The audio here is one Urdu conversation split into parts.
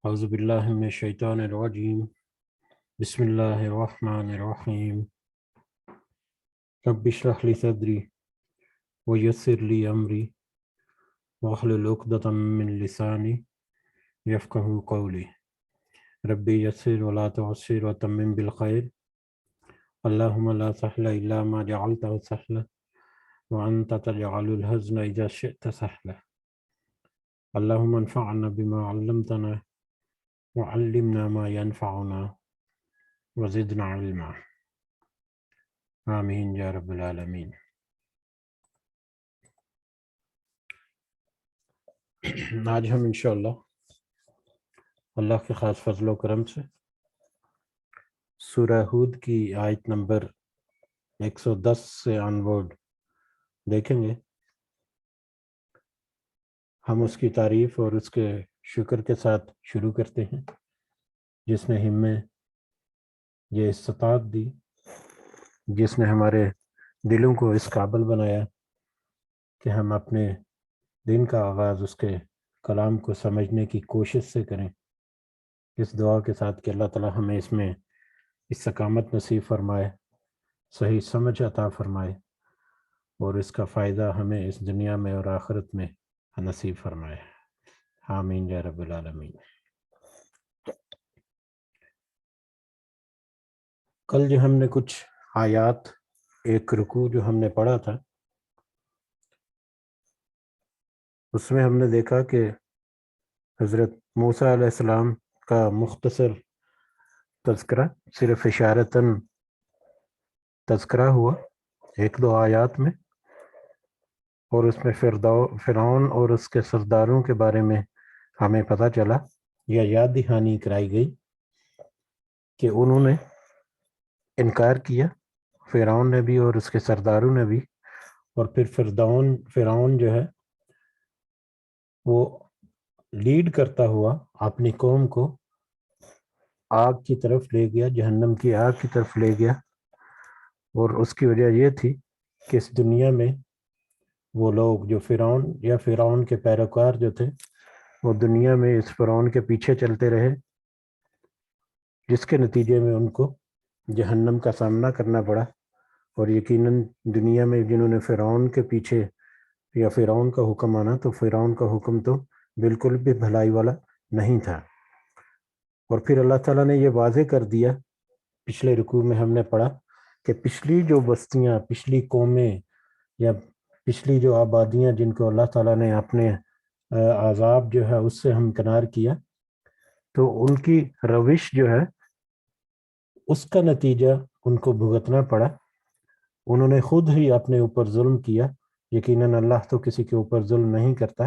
اعوذ باللہ من الشیطان الرجیم بسم اللہ الرحمن الرحیم رب اشرح لی صدری ویسر لی امری واحلل عقدۃ من لسانی یفقہوا قولی رب یسر ولا تعسر وتمم بالخیر اللہم لا سہل الا ما جعلتہ سہلا وانت تجعل الحزن اذا شئت سہلا اللہم انفعنا بما علمتنا وعلمنا ما ينفعنا وزدنا علما آمین یا رب العالمین۔ آج ہم انشاءاللہ اللہ کے خاص فضل و کرم سے سورہ ہود کی آیت نمبر 110 سے آنورڈ دیکھیں گے۔ ہم اس کی تعریف اور اس کے شکر کے ساتھ شروع کرتے ہیں، جس نے ہمیں یہ استطاعت دی، جس نے ہمارے دلوں کو اس قابل بنایا کہ ہم اپنے دن کا آغاز اس کے کلام کو سمجھنے کی کوشش سے کریں، اس دعا کے ساتھ کہ اللہ تعالی ہمیں اس میں استقامت نصیب فرمائے، صحیح سمجھ عطا فرمائے، اور اس کا فائدہ ہمیں اس دنیا میں اور آخرت میں نصیب فرمائے، آمین یا رب العالمین۔ کل جو ہم نے کچھ آیات، ایک رکوع جو ہم نے پڑھا تھا، اس میں ہم نے دیکھا کہ حضرت موسیٰ علیہ السلام کا مختصر تذکرہ، صرف اشارتاً تذکرہ ہوا ایک دو آیات میں، اور اس میں فرعون اور اس کے سرداروں کے بارے میں ہمیں پتہ چلا یا یاد دہانی کرائی گئی کہ انہوں نے انکار کیا، فرعون نے بھی اور اس کے سرداروں نے بھی، اور پھر فرعون جو ہے وہ لیڈ کرتا ہوا اپنی قوم کو آگ کی طرف لے گیا، جہنم کی آگ کی طرف لے گیا، اور اس کی وجہ یہ تھی کہ اس دنیا میں وہ لوگ جو فرعون کے پیروکار جو تھے، وہ دنیا میں اس فرعون کے پیچھے چلتے رہے، جس کے نتیجے میں ان کو جہنم کا سامنا کرنا پڑا۔ اور یقیناً دنیا میں جنہوں نے فرعون کے پیچھے یا فرعون کا حکم مانا، تو فرعون کا حکم تو بالکل بھی بھلائی والا نہیں تھا۔ اور پھر اللہ تعالیٰ نے یہ واضح کر دیا، پچھلے رکوع میں ہم نے پڑھا کہ پچھلی جو بستیاں، پچھلی قومیں یا پچھلی جو آبادیاں جن کو اللہ تعالیٰ نے اپنے عذاب جو ہے اس سے ہمکنار کیا، تو ان کی روش جو ہے اس کا نتیجہ ان کو بھگتنا پڑا۔ انہوں نے خود ہی اپنے اوپر ظلم کیا، یقیناً اللہ تو کسی کے اوپر ظلم نہیں کرتا،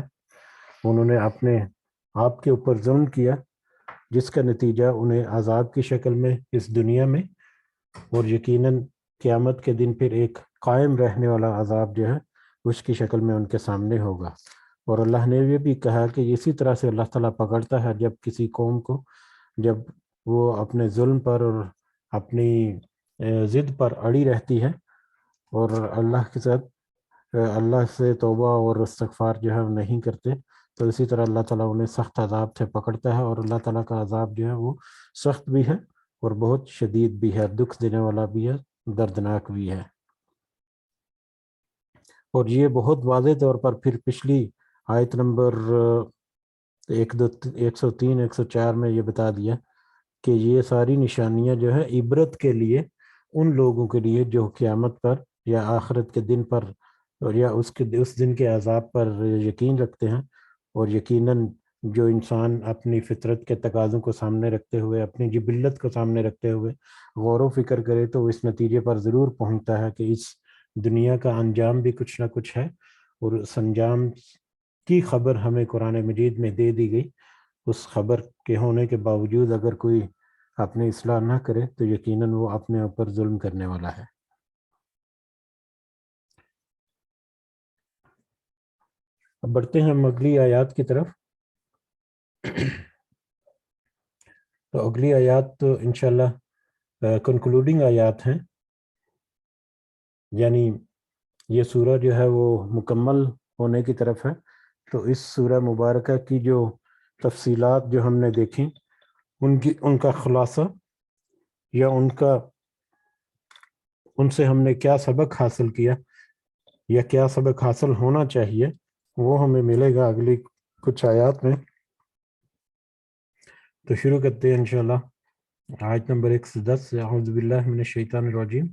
انہوں نے اپنے آپ کے اوپر ظلم کیا، جس کا نتیجہ انہیں عذاب کی شکل میں اس دنیا میں، اور یقیناً قیامت کے دن پھر ایک قائم رہنے والا عذاب جو ہے اس کی شکل میں ان کے سامنے ہوگا۔ اور اللہ نے یہ بھی کہا کہ اسی طرح سے اللہ تعالیٰ پکڑتا ہے جب کسی قوم کو، جب وہ اپنے ظلم پر اور اپنی ضد پر اڑی رہتی ہے اور اللہ کے ساتھ اللہ سے توبہ اور استغفار جو ہے نہیں کرتے، تو اسی طرح اللہ تعالیٰ انہیں سخت عذاب سے پکڑتا ہے، اور اللہ تعالیٰ کا عذاب جو ہے وہ سخت بھی ہے اور بہت شدید بھی ہے، دکھ دینے والا بھی ہے، دردناک بھی ہے۔ اور یہ بہت واضح طور پر پھر پچھلی آیت نمبر 103 104 میں یہ بتا دیا کہ یہ ساری نشانیاں جو ہے عبرت کے لیے ان لوگوں کے لیے جو قیامت پر یا آخرت کے دن پر یا اس دن کے عذاب پر یقین رکھتے ہیں، اور یقیناً جو انسان اپنی فطرت کے تقاضوں کو سامنے رکھتے ہوئے، اپنی جبلت کو سامنے رکھتے ہوئے غور و فکر کرے، تو اس نتیجے پر ضرور پہنچتا ہے کہ اس دنیا کا انجام بھی کچھ نہ کچھ ہے، اور اس انجام کی خبر ہمیں قرآن مجید میں دے دی گئی۔ اس خبر کے ہونے کے باوجود اگر کوئی اپنی اصلاح نہ کرے تو یقیناً وہ اپنے اوپر ظلم کرنے والا ہے۔ اب بڑھتے ہیں ہم اگلی آیات کی طرف۔ تو اگلی آیات تو انشاءاللہ کنکلوڈنگ آیات ہیں، یعنی یہ سورہ جو ہے وہ مکمل ہونے کی طرف ہے۔ تو اس سورہ مبارکہ کی جو تفصیلات جو ہم نے دیکھی ان کا خلاصہ یا ان سے ہم نے کیا سبق حاصل کیا یا کیا سبق حاصل ہونا چاہیے، وہ ہمیں ملے گا اگلی کچھ آیات میں۔ تو شروع کرتے ہیں انشاءاللہ آیت نمبر 110 سے۔ اعوذ باللہ من الشیطان الرجیم۔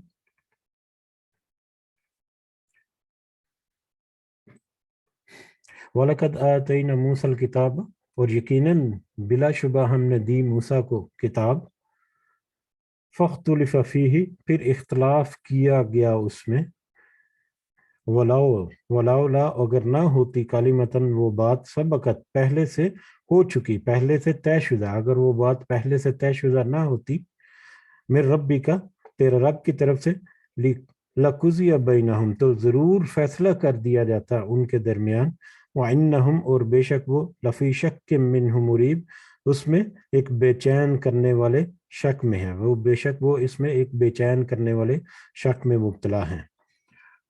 وَلَقَدْ آتَيْنَا مُوسَى الْكِتَابَ، اور یقیناً بلا شبہ ہم نے دی موسیٰ کو کتاب، فَاخْتُلِفَ فِيهِ، پھر اختلاف کیا گیا اس میں، وَلَوْلَا، اگر نہ ہوتی، کلمۃً، وہ بات، سبقت، پہلے سے ہو چکی، پہلے سے طے شدہ، اگر وہ بات پہلے سے طے شدہ نہ ہوتی، من ربک، تیرے رب کی طرف سے، لَقُضِیَ بَیْنَہُم، تو ضرور فیصلہ کر دیا جاتا ان کے درمیان، وَإِنَّهُمْ، اور بے شک وہ، لفی شک منہ مریب، اس میں ایک بے چین کرنے والے شک میں ہے، وہ بے شک وہ اس میں ایک بے چین کرنے والے شک میں مبتلا ہیں۔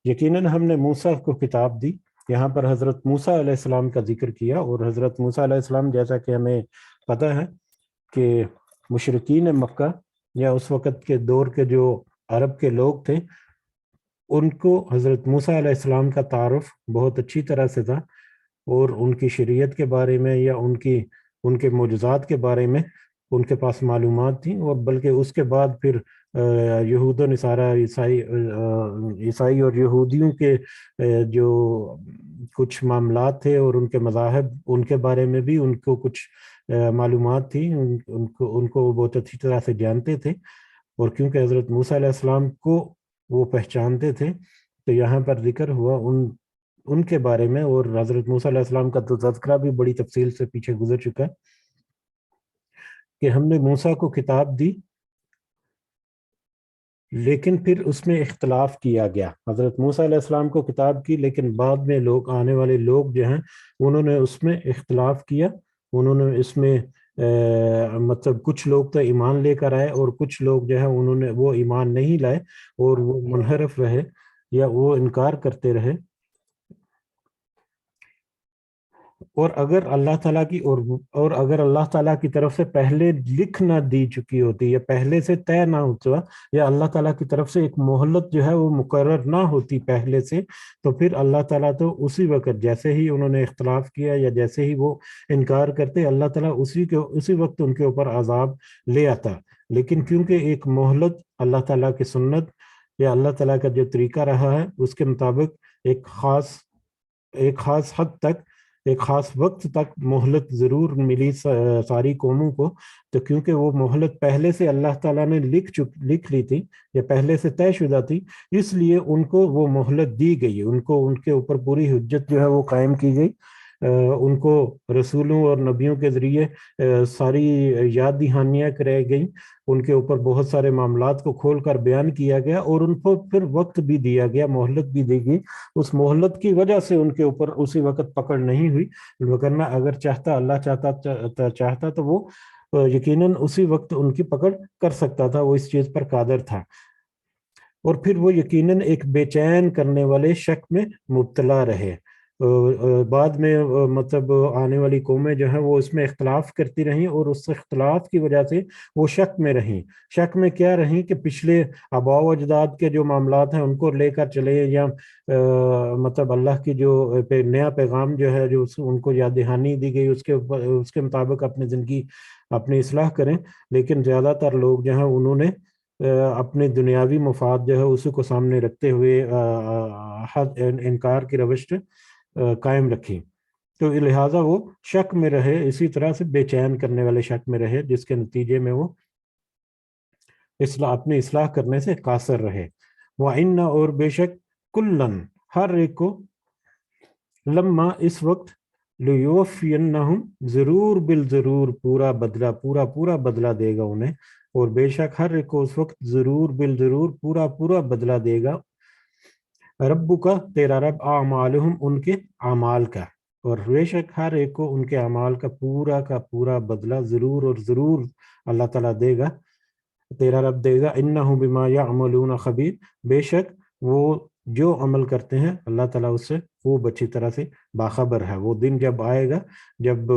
یقیناً ہم نے موسیٰ کو کتاب دی، یہاں پر حضرت موسیٰ علیہ السلام کا ذکر کیا، اور حضرت موسیٰ علیہ السلام جیسا کہ ہمیں پتہ ہے کہ مشرکین مکہ یا اس وقت کے دور کے جو عرب کے لوگ تھے، ان کو حضرت موسیٰ علیہ السلام کا تعارف بہت اچھی طرح سے تھا، اور ان کی شریعت کے بارے میں یا ان کے معجزات کے بارے میں ان کے پاس معلومات تھیں، اور بلکہ اس کے بعد پھر یہود و نصارہ، عیسائی اور یہودیوں کے جو کچھ معاملات تھے اور ان کے مذاہب، ان کے بارے میں بھی ان کو کچھ معلومات تھی، ان کو وہ بہت اچھی طرح سے جانتے تھے، اور کیونکہ حضرت موسیٰ علیہ السلام کو وہ پہچانتے تھے، تو یہاں پر ذکر ہوا ان کے بارے میں، اور حضرت موسیٰ علیہ السلام کا تو تذکرہ بھی بڑی تفصیل سے پیچھے گزر چکا ہے کہ ہم نے موسیٰ کو کتاب دی، لیکن پھر اس میں اختلاف کیا گیا۔ حضرت موسیٰ علیہ السلام کو کتاب کی، لیکن بعد میں آنے والے لوگ جو ہیں انہوں نے اس میں اختلاف کیا، انہوں نے اس میں مطلب کچھ لوگ تو ایمان لے کر آئے، اور کچھ لوگ جو ہے وہ ایمان نہیں لائے، اور وہ منحرف رہے یا وہ انکار کرتے رہے۔ اور اگر اللہ تعالیٰ کی اور اگر اللہ تعالیٰ کی طرف سے پہلے لکھ نہ دی چکی ہوتی، یا پہلے سے طے نہ ہوتا، یا اللہ تعالیٰ کی طرف سے ایک مہلت جو ہے وہ مقرر نہ ہوتی پہلے سے، تو پھر اللہ تعالیٰ تو اسی وقت جیسے ہی انہوں نے اختلاف کیا یا جیسے ہی وہ انکار کرتے، اللہ تعالیٰ اسی وقت ان کے اوپر عذاب لے آتا۔ لیکن کیونکہ ایک مہلت اللہ تعالیٰ کی سنت یا اللہ تعالیٰ کا جو طریقہ رہا ہے، اس کے مطابق ایک خاص حد تک، ایک خاص وقت تک مہلت ضرور ملی ساری قوموں کو، تو کیونکہ وہ مہلت پہلے سے اللہ تعالیٰ نے لکھ لی تھی یا پہلے سے طے شدہ تھی، اس لیے ان کو وہ مہلت دی گئی، ان کے اوپر پوری حجت جو ہے وہ قائم کی گئی، ان کو رسولوں اور نبیوں کے ذریعے ساری یاد دہانیاں کرائی گئیں، ان کے اوپر بہت سارے معاملات کو کھول کر بیان کیا گیا، اور ان کو پھر وقت بھی دیا گیا، مہلت بھی دی گئی۔ اس مہلت کی وجہ سے ان کے اوپر اسی وقت پکڑ نہیں ہوئی، وگرنہ اگر اللہ چاہتا تو وہ یقیناً اسی وقت ان کی پکڑ کر سکتا تھا، وہ اس چیز پر قادر تھا۔ اور پھر وہ یقیناً ایک بے چین کرنے والے شک میں مبتلا رہے۔ بعد میں مطلب آنے والی قومیں جو ہیں وہ اس میں اختلاف کرتی رہیں، اور اس اختلاف کی وجہ سے وہ شک میں رہیں۔ شک میں کیا رہیں کہ پچھلے آباء و اجداد کے جو معاملات ہیں ان کو لے کر چلے، یا مطلب اللہ کی جو نیا پیغام جو ہے جو ان کو یاد دہانی دی گئی اس کے مطابق اپنی زندگی اپنی اصلاح کریں۔ لیکن زیادہ تر لوگ جو ہیں انہوں نے اپنے دنیاوی مفاد جو ہے اسی کو سامنے رکھتے ہوئے انکار کی روش قائم رکھی، تو لہٰذا وہ شک میں رہے، اسی طرح سے بے چین کرنے والے شک میں رہے، جس کے نتیجے میں وہ اپنی اصلاح کرنے سے قاصر رہے۔ وَإِنَّ، اور بے شک، کُلًّا، ہر ایک کو، لما، اس وقت، لِيُوَفِّيَنَّهُمْ، ضرور بالضرور پورا بدلہ دے گا انہیں، اور بے شک ہر ایک کو اس وقت ضرور بالضرور پورا بدلہ دے گا، ربو کا، تیرا رب، اعمالہم، ان کے اعمال کا، اور بے شک ہر ایک کو ان کے اعمال کا پورا بدلہ ضرور اور ضرور اللہ تعالیٰ دے گا، تیرا رب دے گا۔ انہ بما یعملون خبیر، بے شک وہ جو عمل کرتے ہیں اللہ تعالیٰ اس سے خوب اچھی طرح سے باخبر ہے۔ وہ دن جب آئے گا جب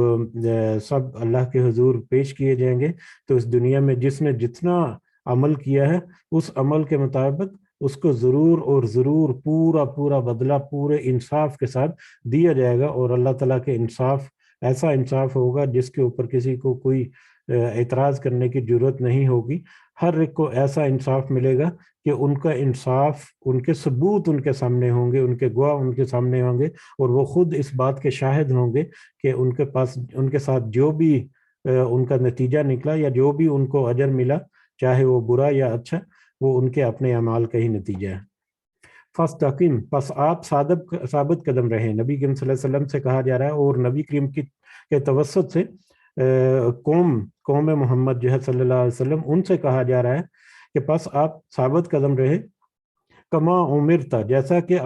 سب اللہ کے حضور پیش کیے جائیں گے، تو اس دنیا میں جس نے جتنا عمل کیا ہے اس عمل کے مطابق اس کو ضرور اور ضرور پورا پورا بدلہ پورے انصاف کے ساتھ دیا جائے گا، اور اللہ تعالیٰ کے انصاف ایسا انصاف ہوگا جس کے اوپر کسی کو کوئی اعتراض کرنے کی ضرورت نہیں ہوگی۔ ہر ایک کو ایسا انصاف ملے گا کہ ان کا انصاف، ان کے ثبوت ان کے سامنے ہوں گے، ان کے گواہ ان کے سامنے ہوں گے، اور وہ خود اس بات کے شاہد ہوں گے کہ ان کے پاس ان کے ساتھ جو بھی ان کا نتیجہ نکلا یا جو بھی ان کو اجر ملا، چاہے وہ برا یا اچھا، وہ ان کے اپنے اعمال کا ہی نتیجہ ہے۔ فاستقم، پس آپ ثابت قدم رہیں۔ نبی کریم صلی اللہ علیہ وسلم سے کہا جا رہا ہے، اور نبی کریم کے توسط سے قوم محمد جو ہے صلی اللہ علیہ وسلم، ان سے کہا جا رہا ہے کہ پس آپ ثابت قدم رہے، کما امرتا، جیسا کہ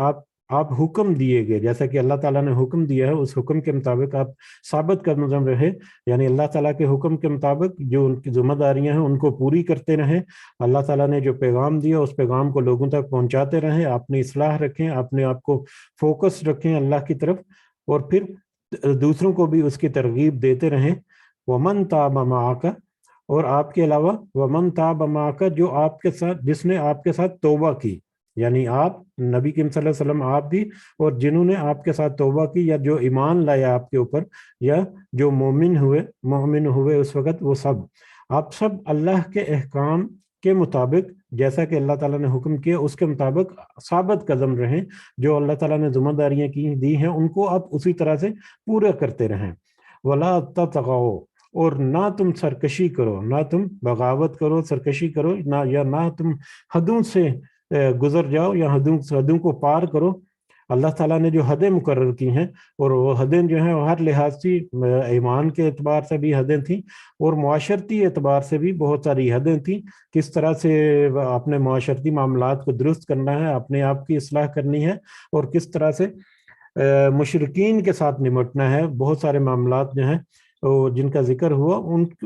آپ حکم دیے گئے، جیسا کہ اللہ تعالیٰ نے حکم دیا ہے اس حکم کے مطابق آپ ثابت قدم رہے، یعنی اللہ تعالیٰ کے حکم کے مطابق جو ان کی ذمہ داریاں ہیں ان کو پوری کرتے رہیں۔ اللہ تعالیٰ نے جو پیغام دیا اس پیغام کو لوگوں تک پہنچاتے رہیں، اپنی اصلاح رکھیں، اپنے آپ کو فوکس رکھیں اللہ کی طرف، اور پھر دوسروں کو بھی اس کی ترغیب دیتے رہیں۔ ومن تاب معک، اور آپ کے علاوہ ومن تاب معک، جو آپ کے ساتھ، جس نے آپ کے ساتھ توبہ کی، یعنی آپ نبی کریم صلی اللہ علیہ وسلم آپ بھی، اور جنہوں نے آپ کے ساتھ توبہ کی یا جو ایمان لایا آپ کے اوپر، یا جو مومن ہوئے اس وقت، وہ سب آپ سب اللہ کے احکام کے مطابق، جیسا کہ اللہ تعالیٰ نے حکم کیا اس کے مطابق ثابت قدم رہیں۔ جو اللہ تعالیٰ نے ذمہ داریاں دی ہیں ان کو آپ اسی طرح سے پورا کرتے رہیں۔ ولا تطغوا، اور نہ تم سرکشی کرو، نہ تم بغاوت کرو، سرکشی کرو، نہ تم حدوں سے گزر جاؤ یا حدوں کو پار کرو۔ اللہ تعالیٰ نے جو حدیں مقرر کی ہیں، اور وہ حدیں جو ہیں ہر لحاظ سے ایمان کے اعتبار سے بھی حدیں تھیں، اور معاشرتی اعتبار سے بھی بہت ساری حدیں تھیں۔ کس طرح سے اپنے معاشرتی معاملات کو درست کرنا ہے، اپنے آپ کی اصلاح کرنی ہے، اور کس طرح سے مشرکین کے ساتھ نمٹنا ہے۔ بہت سارے معاملات جو ہیں جن کا ذکر ہوا،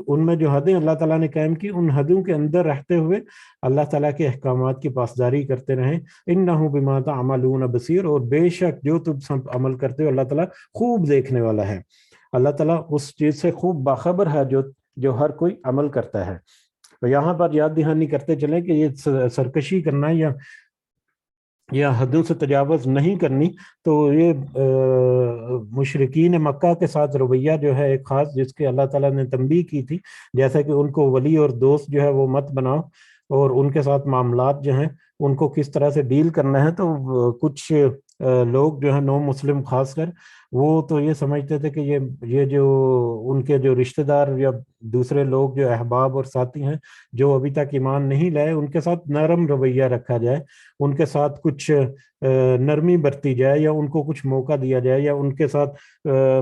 ان میں جو حدیں اللہ تعالیٰ نے قائم کی، ان حدوں کے اندر رہتے ہوئے اللہ تعالیٰ کے احکامات کی پاسداری کرتے رہیں۔ انہ بما تعملون بصیر، اور بے شک جو تم سب عمل کرتے ہو اللہ تعالیٰ خوب دیکھنے والا ہے۔ اللہ تعالیٰ اس چیز سے خوب باخبر ہے جو ہر کوئی عمل کرتا ہے۔ یہاں پر یاد دہانی کرتے چلیں کہ یہ سرکشی کرنا یا حدوں سے تجاوز نہیں کرنی، تو یہ مشرکین مکہ کے ساتھ رویہ جو ہے ایک خاص، جس کے اللہ تعالیٰ نے تنبیہ کی تھی، جیسا کہ ان کو ولی اور دوست جو ہے وہ مت بناؤ، اور ان کے ساتھ معاملات جو ہیں ان کو کس طرح سے ڈیل کرنا ہے۔ تو کچھ لوگ جو ہیں نو مسلم خاص کر، وہ تو یہ سمجھتے تھے کہ یہ جو ان کے جو رشتہ دار یا دوسرے لوگ جو احباب اور ساتھی ہیں جو ابھی تک ایمان نہیں لائے، ان کے ساتھ نرم رویہ رکھا جائے، ان کے ساتھ کچھ نرمی برتی جائے، یا ان کو کچھ موقع دیا جائے، یا ان کے ساتھ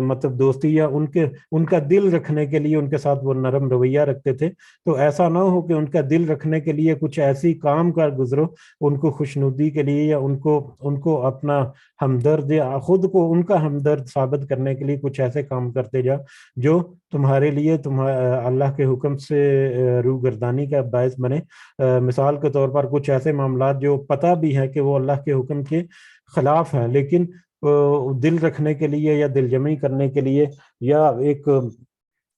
مطلب دوستی، یا ان کا دل رکھنے کے لیے ان کے ساتھ وہ نرم رویہ رکھتے تھے۔ تو ایسا نہ ہو کہ ان کا دل رکھنے کے لیے کچھ ایسی کام کر گزرو، ان کو خوشنودی کے لیے، یا ان کو اپنا ہمدرد یا خود کو ان کا ہمدرد ثابت کرنے کے لیے کچھ ایسے کام کرتے جاؤ جو تمہارے لیے اللہ کے حکم سے روگردانی کا باعث بنے۔ مثال کے طور پر کچھ ایسے معاملات جو پتہ بھی ہے کہ وہ اللہ کے حکم کے خلاف ہیں، لیکن دل رکھنے کے لیے یا دل جمعی کرنے کے لیے یا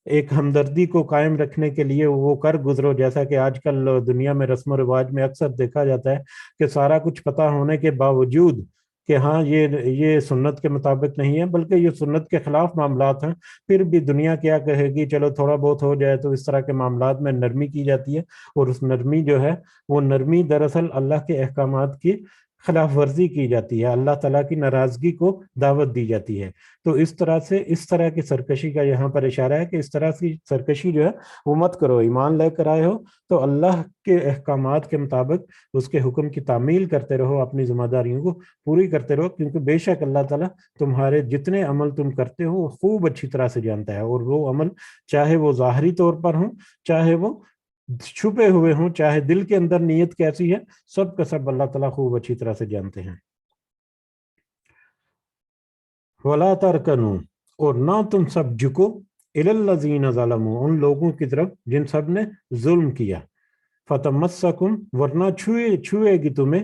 ایک ہمدردی کو قائم رکھنے کے لیے وہ کر گزرو، جیسا کہ آج کل دنیا میں رسم و رواج میں اکثر دیکھا جاتا ہے کہ سارا کچھ پتہ ہونے کے باوجود کہ ہاں یہ سنت کے مطابق نہیں ہے بلکہ یہ سنت کے خلاف معاملات ہیں، پھر بھی دنیا کیا کہے گی، چلو تھوڑا بہت ہو جائے، تو اس طرح کے معاملات میں نرمی کی جاتی ہے، اور اس نرمی جو ہے وہ نرمی دراصل اللہ کے احکامات کی خلاف ورزی کی جاتی ہے، اللہ تعالیٰ کی ناراضگی کو دعوت دی جاتی ہے۔ تو اس طرح کی سرکشی کا یہاں پر اشارہ ہے کہ اس طرح کی سرکشی جو ہے وہ مت کرو۔ ایمان لے کر آئے ہو تو اللہ کے احکامات کے مطابق اس کے حکم کی تعمیل کرتے رہو، اپنی ذمہ داریوں کو پوری کرتے رہو، کیونکہ بے شک اللہ تعالیٰ تمہارے جتنے عمل تم کرتے ہو وہ خوب اچھی طرح سے جانتا ہے، اور وہ عمل چاہے وہ ظاہری طور پر ہوں، چاہے وہ چھپے ہوئے ہوں، چاہے دل کے اندر نیت کیسی ہے، سب کا سب اللہ تعالیٰ خوب اچھی طرح سے جانتے ہیں۔ وَلَا تَرْكَنُوا، اور نہ تم سب جھکو، إِلَى الَّذِينَ ظَلَمُوا، ان لوگوں کی طرف جن سب نے ظلم کیا، فَتَمَسَّكُمْ، ورنہ چھوئے گی تمہیں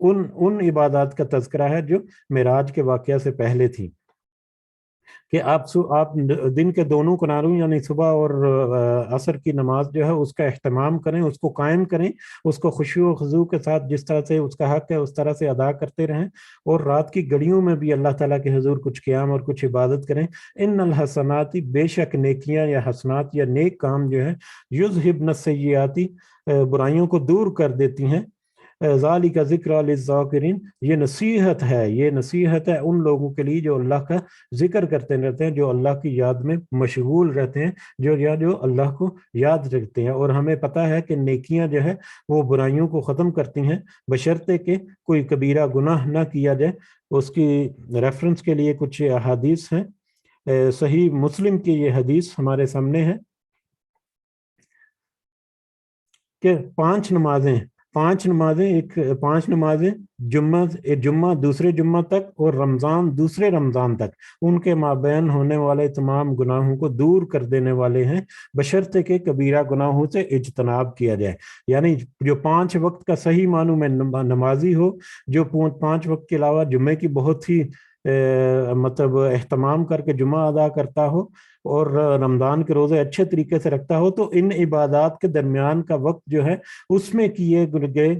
ان عبادات کا تذکرہ ہے جو معراج کے واقعہ سے پہلے تھی، کہ آپ دن کے دونوں کناروں یعنی صبح اور عصر کی نماز جو ہے اس کا اہتمام کریں، اس کو قائم کریں، اس کو خشوع و خضوع کے ساتھ جس طرح سے اس کا حق ہے اس طرح سے ادا کرتے رہیں، اور رات کی گھڑیوں میں بھی اللہ تعالیٰ کے حضور کچھ قیام اور کچھ عبادت کریں۔ ان الحسناتی، بے شک نیکیاں یا حسنات یا نیک کام جو ہے، یذہبن السیئاتی، برائیوں کو دور کر دیتی ہیں۔ ذالک ذکر للذاکرین، یہ نصیحت ہے، یہ نصیحت ہے ان لوگوں کے لیے جو اللہ کا ذکر کرتے رہتے ہیں، جو اللہ کی یاد میں مشغول رہتے ہیں، جو اللہ کو یاد رکھتے ہیں۔ اور ہمیں پتہ ہے کہ نیکیاں جو ہے وہ برائیوں کو ختم کرتی ہیں، بشرطے کہ کوئی کبیرہ گناہ نہ کیا جائے۔ اس کی ریفرنس کے لیے کچھ احادیث ہیں، صحیح مسلم کی یہ حدیث ہمارے سامنے ہے کہ پانچ نمازیں جمعہ دوسرے جمعہ تک اور رمضان دوسرے رمضان تک ان کے مابین ہونے والے تمام گناہوں کو دور کر دینے والے ہیں، بشرطے کہ کبیرہ گناہوں سے اجتناب کیا جائے۔ یعنی جو 5 وقت کا صحیح معنوں میں نمازی ہو، جو 5 وقت کے علاوہ جمعے کی بہت ہی مطلب اہتمام کر کے جمعہ ادا کرتا ہو اور رمضان کے روزے اچھے طریقے سے رکھتا ہو، تو ان عبادات کے درمیان کا وقت جو ہے اس میں کیے گئے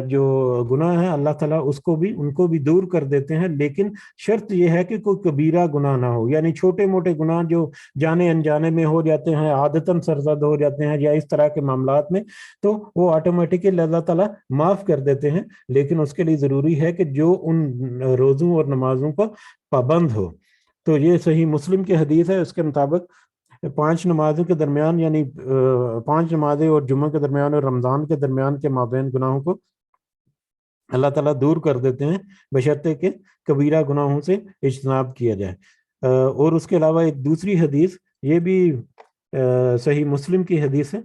جو گناہ ہیں اللہ تعالیٰ ان کو بھی دور کر دیتے ہیں، لیکن شرط یہ ہے کہ کوئی کبیرہ گناہ نہ ہو، یعنی چھوٹے موٹے گناہ جو جانے انجانے میں ہو جاتے ہیں، عادتاً سرزد ہو جاتے ہیں یا اس طرح کے معاملات میں، تو وہ آٹومیٹکلی اللہ تعالیٰ معاف کر دیتے ہیں، لیکن اس کے لیے ضروری ہے کہ جو ان روزوں اور نمازوں کا پابند ہو۔ تو یہ صحیح مسلم کی حدیث ہے، اس کے مطابق 5 نمازوں کے درمیان، یعنی 5 نمازیں اور جمعہ کے درمیان اور رمضان کے درمیان کے مابین گناہوں کو اللہ تعالیٰ دور کر دیتے ہیں، بشرطے کہ کبیرہ گناہوں سے اجتناب کیا جائے۔ اور اس کے علاوہ ایک دوسری حدیث، یہ بھی صحیح مسلم کی حدیث ہے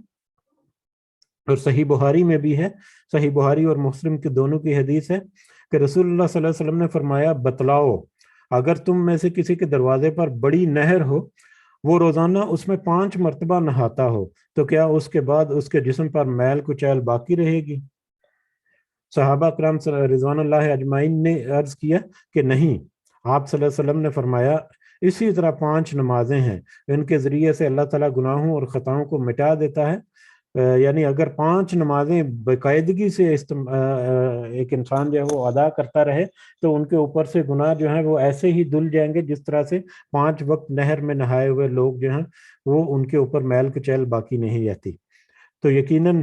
اور صحیح بخاری میں بھی ہے، صحیح بخاری اور مسلم کے دونوں کی حدیث ہے کہ رسول اللہ صلی اللہ علیہ وسلم نے فرمایا، بتلاؤ اگر تم میں سے کسی کے دروازے پر بڑی نہر ہو، وہ روزانہ اس میں 5 مرتبہ نہاتا ہو، تو کیا اس کے بعد اس کے جسم پر میل کچیل باقی رہے گی؟ صحابہ کرام رضوان اللہ اجمعین نے عرض کیا کہ نہیں۔ آپ صلی اللہ علیہ وسلم نے فرمایا، اسی طرح 5 نمازیں ہیں، ان کے ذریعے سے اللہ تعالیٰ گناہوں اور خطاؤں کو مٹا دیتا ہے۔ یعنی اگر 5 نمازیں باقاعدگی سے ایک انسان جو ہے وہ ادا کرتا رہے، تو ان کے اوپر سے گناہ جو ہیں وہ ایسے ہی دھل جائیں گے جس طرح سے 5 وقت نہر میں نہائے ہوئے لوگ جو ہیں وہ ان کے اوپر میل کچیل باقی نہیں رہتی۔ تو یقیناً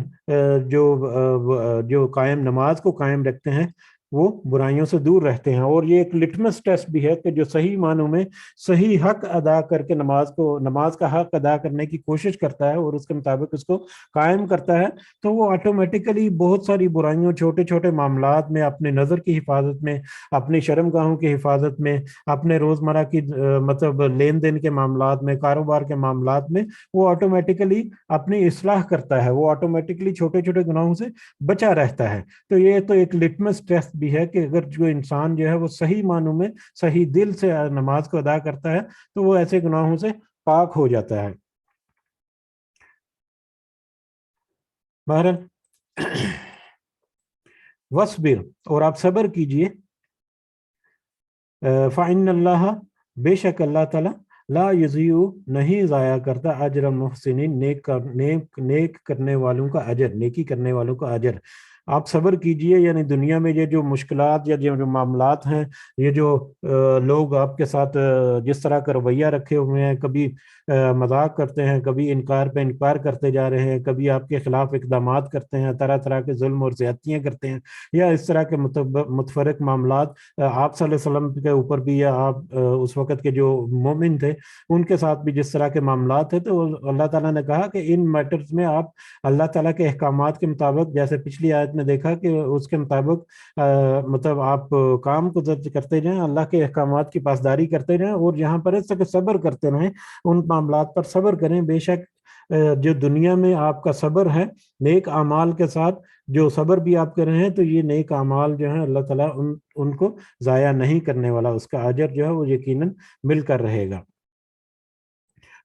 جو قائم نماز کو قائم رکھتے ہیں وہ برائیوں سے دور رہتے ہیں، اور یہ ایک لٹمس ٹیسٹ بھی ہے کہ جو صحیح معنوں میں صحیح حق ادا کر کے نماز کا حق ادا کرنے کی کوشش کرتا ہے اور اس کے مطابق اس کو قائم کرتا ہے، تو وہ آٹومیٹیکلی بہت ساری برائیوں، چھوٹے چھوٹے معاملات میں، اپنے نظر کی حفاظت میں، اپنی شرم گاہوں کی حفاظت میں، اپنے روزمرہ کی مطلب لین دین کے معاملات میں، کاروبار کے معاملات میں، وہ آٹومیٹیکلی اپنی اصلاح کرتا ہے، وہ آٹومیٹکلی چھوٹے چھوٹے گناہوں سے بچا رہتا ہے۔ تو یہ تو ایک لٹمس ٹیسٹ بھی ہے کہ اگر جو انسان جو ہے وہ صحیح معنوں میں صحیح دل سے نماز کو ادا کرتا ہے تو وہ ایسے گناہوں سے پاک ہو جاتا ہے۔ بہرحال وَاصْبِرْ، اور آپ صبر کیجئے، فَإِنَّ اللَّهَ، بے شک اللہ تعالیٰ، لا یضیع، نہیں ضائع کرتا، اجر المحسنین، نیک کرنے والوں کا اجر، نیکی کرنے والوں کا اجر۔ آپ صبر کیجئے، یعنی دنیا میں یہ جو مشکلات یا جو معاملات ہیں، یہ جو لوگ آپ کے ساتھ جس طرح کا رویہ رکھے ہوئے ہیں، کبھی مذاق کرتے ہیں، کبھی انکار پہ انکار کرتے جا رہے ہیں، کبھی آپ کے خلاف اقدامات کرتے ہیں، طرح طرح کے ظلم اور زیادتیاں کرتے ہیں، یا اس طرح کے متفرق معاملات آپ صلی اللہ علیہ وسلم کے اوپر بھی، یا آپ اس وقت کے جو مومن تھے ان کے ساتھ بھی جس طرح کے معاملات تھے، تو اللہ تعالیٰ نے کہا کہ ان میٹرز میں آپ اللہ تعالیٰ کے احکامات کے مطابق، جیسے پچھلی آیت میں دیکھا کہ اس کے مطابق مطلب آپ کام کو کرتے جائیں، اللہ کے احکامات کی پاسداری کرتے جائیں، اور یہاں پر اس طرح صبر کرتے رہیں، ان معاملات پر صبر کریں۔ بے شک جو دنیا میں آپ کا صبر ہے نیک اعمال کے ساتھ، جو صبر بھی آپ کر رہے ہیں، تو یہ نیک اعمال جو ہیں اللہ تعالیٰ ان کو ضائع نہیں کرنے والا، اس کا اجر جو ہے وہ یقیناً مل کر رہے گا۔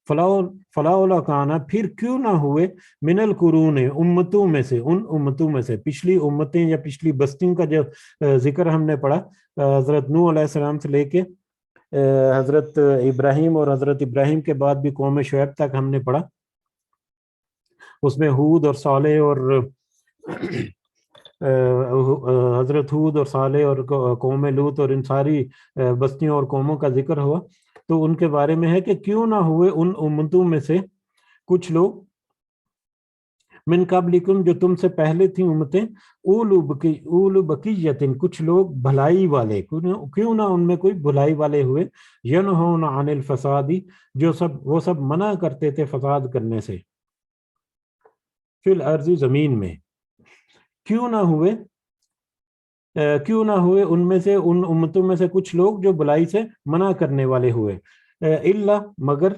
فلاولا کانا پھر کیوں نہ ہوئے من القرون امتوں میں سے، ان امتوں میں سے، پچھلی امتیں یا پچھلی بستیوں کا جو ذکر ہم نے پڑھا حضرت نوح علیہ السلام سے لے کے حضرت ابراہیم اور حضرت ابراہیم کے بعد بھی قوم شعیب تک ہم نے پڑھا، اس میں ہود اور صالح اور حضرت ہود اور صالح اور قوم لوط اور ان ساری بستیوں اور قوموں کا ذکر ہوا. تو ان کے بارے میں ہے کہ کیوں نہ ہوئے ان امتوں میں سے کچھ لوگ من قبلکم جو تم سے پہلے تھیں امتیں، اولو بقیتن کچھ لوگ بھلائی والے، کیوں نہ ان میں کوئی بھلائی والے ہوئے، ینہون عن الفسادی وہ سب منع کرتے تھے فساد کرنے سے، فی الارض زمین میں. کیوں نہ ہوئے ان میں سے، ان امتوں میں سے کچھ لوگ جو بلائی سے منع کرنے والے ہوئے، الا مگر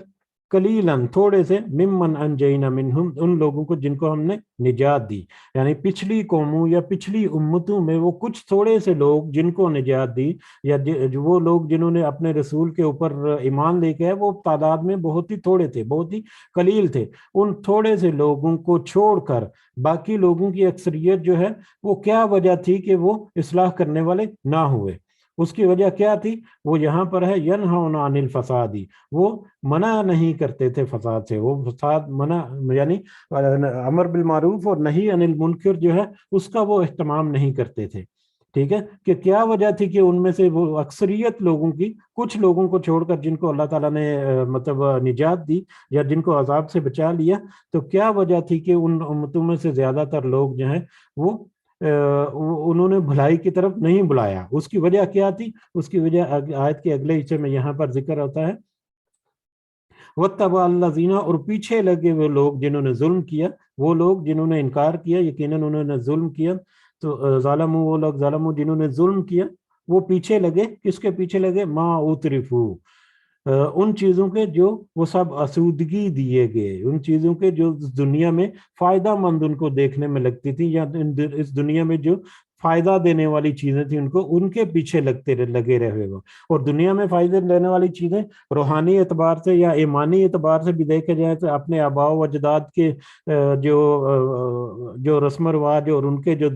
قلیلاً تھوڑے سے، ممن انجینا منہم ان لوگوں کو جن کو ہم نے نجات دی. یعنی پچھلی قوموں یا پچھلی امتوں میں وہ کچھ تھوڑے سے لوگ جن کو نجات دی، یا وہ لوگ جنہوں نے اپنے رسول کے اوپر ایمان لے کے، وہ تعداد میں بہت ہی تھوڑے تھے، بہت ہی قلیل تھے. ان تھوڑے سے لوگوں کو چھوڑ کر باقی لوگوں کی اکثریت جو ہے، وہ کیا وجہ تھی کہ وہ اصلاح کرنے والے نہ ہوئے؟ اس کی وجہ کیا تھی؟ وہ یہاں پر ہے ینہون عن الفسادی، وہ منع نہیں کرتے تھے فساد سے، وہ فساد منع یعنی امر بالمعروف اور نہی عن المنکر جو ہے اس کا وہ اہتمام نہیں کرتے تھے. ٹھیک ہے، کہ کیا وجہ تھی کہ ان میں سے وہ اکثریت لوگوں کی، کچھ لوگوں کو چھوڑ کر جن کو اللہ تعالیٰ نے مطلب نجات دی یا جن کو عذاب سے بچا لیا، تو کیا وجہ تھی کہ ان امتوں میں سے زیادہ تر لوگ جو ہیں وہ انہوں نے بھلائی کی طرف نہیں بلایا؟ اس کی وجہ کیا تھی؟ اس کی وجہ آیت کے اگلے حصے میں یہاں پر ذکر ہوتا ہے، وَاتَّبَعَ الَّذِينَ اور پیچھے لگے وہ لوگ جنہوں نے ظلم کیا، وہ لوگ جنہوں نے انکار کیا، یقیناً انہوں نے ظلم کیا. تو ظالموا وہ لوگ ظالموا جنہوں نے ظلم کیا، وہ پیچھے لگے، کس کے پیچھے لگے؟ ما اترفو ان چیزوں کے جو وہ سب آسودگی دیے گئے، ان چیزوں کے جو دنیا میں فائدہ مند ان کو دیکھنے میں لگتی تھی، یا اس دنیا میں جو فائدہ دینے والی چیزیں تھیں ان کے پیچھے لگے رہے گا. اور دنیا میں فائدہ دینے والی چیزیں روحانی اعتبار سے یا ایمانی اعتبار سے بھی دیکھے جائیں تو اپنے آباء و اجداد کے جو رسم و رواج اور ان کے جو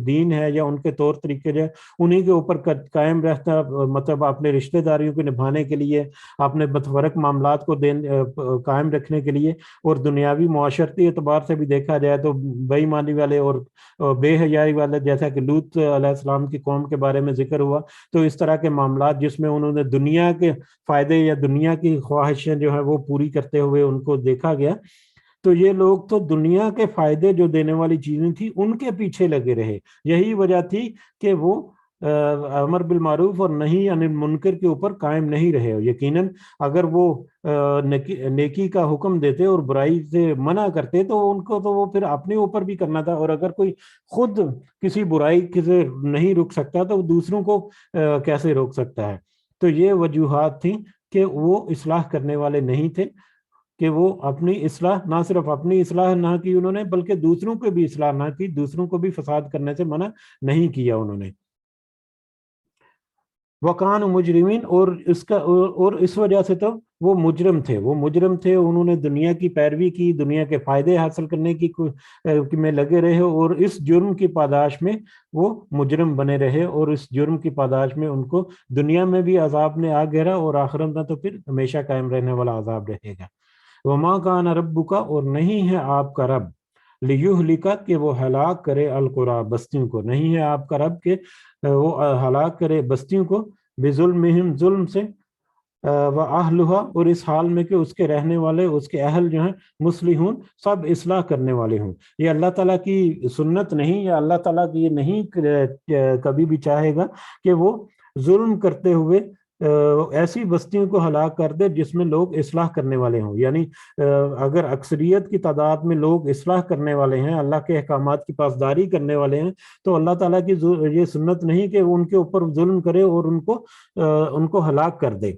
دین ہے یا ان کے طور طریقے جو ہے انہی کے اوپر قائم رہتا، مطلب اپنے رشتہ داریوں کو نبھانے کے لیے، اپنے متفرق معاملات کو قائم رکھنے کے لیے. اور دنیاوی معاشرتی اعتبار سے بھی دیکھا جائے تو بے ایمانی والے اور بے حیائی والے، جیسا کہ لوط علیہ السلام کی قوم کے بارے میں ذکر ہوا، تو اس طرح کے معاملات جس میں انہوں نے دنیا کے فائدے یا دنیا کی خواہشیں جو ہے وہ پوری کرتے ہوئے ان کو دیکھا گیا. تو یہ لوگ تو دنیا کے فائدے جو دینے والی چیزیں تھیں ان کے پیچھے لگے رہے. یہی وجہ تھی کہ وہ امر بالمعروف اور نہی عن المنکر کے اوپر قائم نہیں رہے. یقیناً اگر وہ نیکی کا حکم دیتے اور برائی سے منع کرتے تو ان کو تو وہ پھر اپنے اوپر بھی کرنا تھا، اور اگر کوئی خود کسی برائی سے نہیں رک سکتا تو دوسروں کو کیسے روک سکتا ہے؟ تو یہ وجوہات تھیں کہ وہ اصلاح کرنے والے نہیں تھے، کہ وہ اپنی اصلاح، نہ صرف اپنی اصلاح نہ کی انہوں نے، بلکہ دوسروں کو بھی اصلاح نہ کی، دوسروں کو بھی فساد کرنے سے منع نہیں کیا انہوں نے. وَقَانُوا مُجْرِمِينَ اور اس وجہ سے تو وہ مجرم تھے، انہوں نے دنیا کی پیروی کی، دنیا کے فائدے حاصل کرنے کی میں لگے رہے، اور اس جرم کی پاداش میں وہ مجرم بنے رہے، اور اس جرم کی پاداش میں ان کو دنیا میں بھی عذاب نے آ گھیرا، اور آخرت میں تو پھر ہمیشہ قائم رہنے والا عذاب رہے گا. وَمَا كَانَ رَبُّكَ اور نہیں ہے آپ کا رب، لِيُهْلِكَ کہ وہ ہلاک کرے، القریٰ بستیوں کو، نہیں ہے آپ کا رب کہ وہ ہلاک کرے بستیوں کو، بظلمہم ظلم سے، وَأَهْلُهَا اور اس حال میں کہ اس کے رہنے والے، اس کے اہل جو ہیں، مصلحون سب اصلاح کرنے والے ہوں. یہ اللہ تعالیٰ کی سنت نہیں، یا اللہ تعالیٰ کی یہ نہیں کبھی بھی چاہے گا کہ وہ ظلم کرتے ہوئے ایسی بستیوں کو ہلاک کر دے جس میں لوگ اصلاح کرنے والے ہوں. یعنی اگر اکثریت کی تعداد میں لوگ اصلاح کرنے والے ہیں، اللہ کے احکامات کی پاسداری کرنے والے ہیں، تو اللہ تعالیٰ کی یہ سنت نہیں کہ وہ ان کے اوپر ظلم کرے اور ان کو ہلاک کر دے.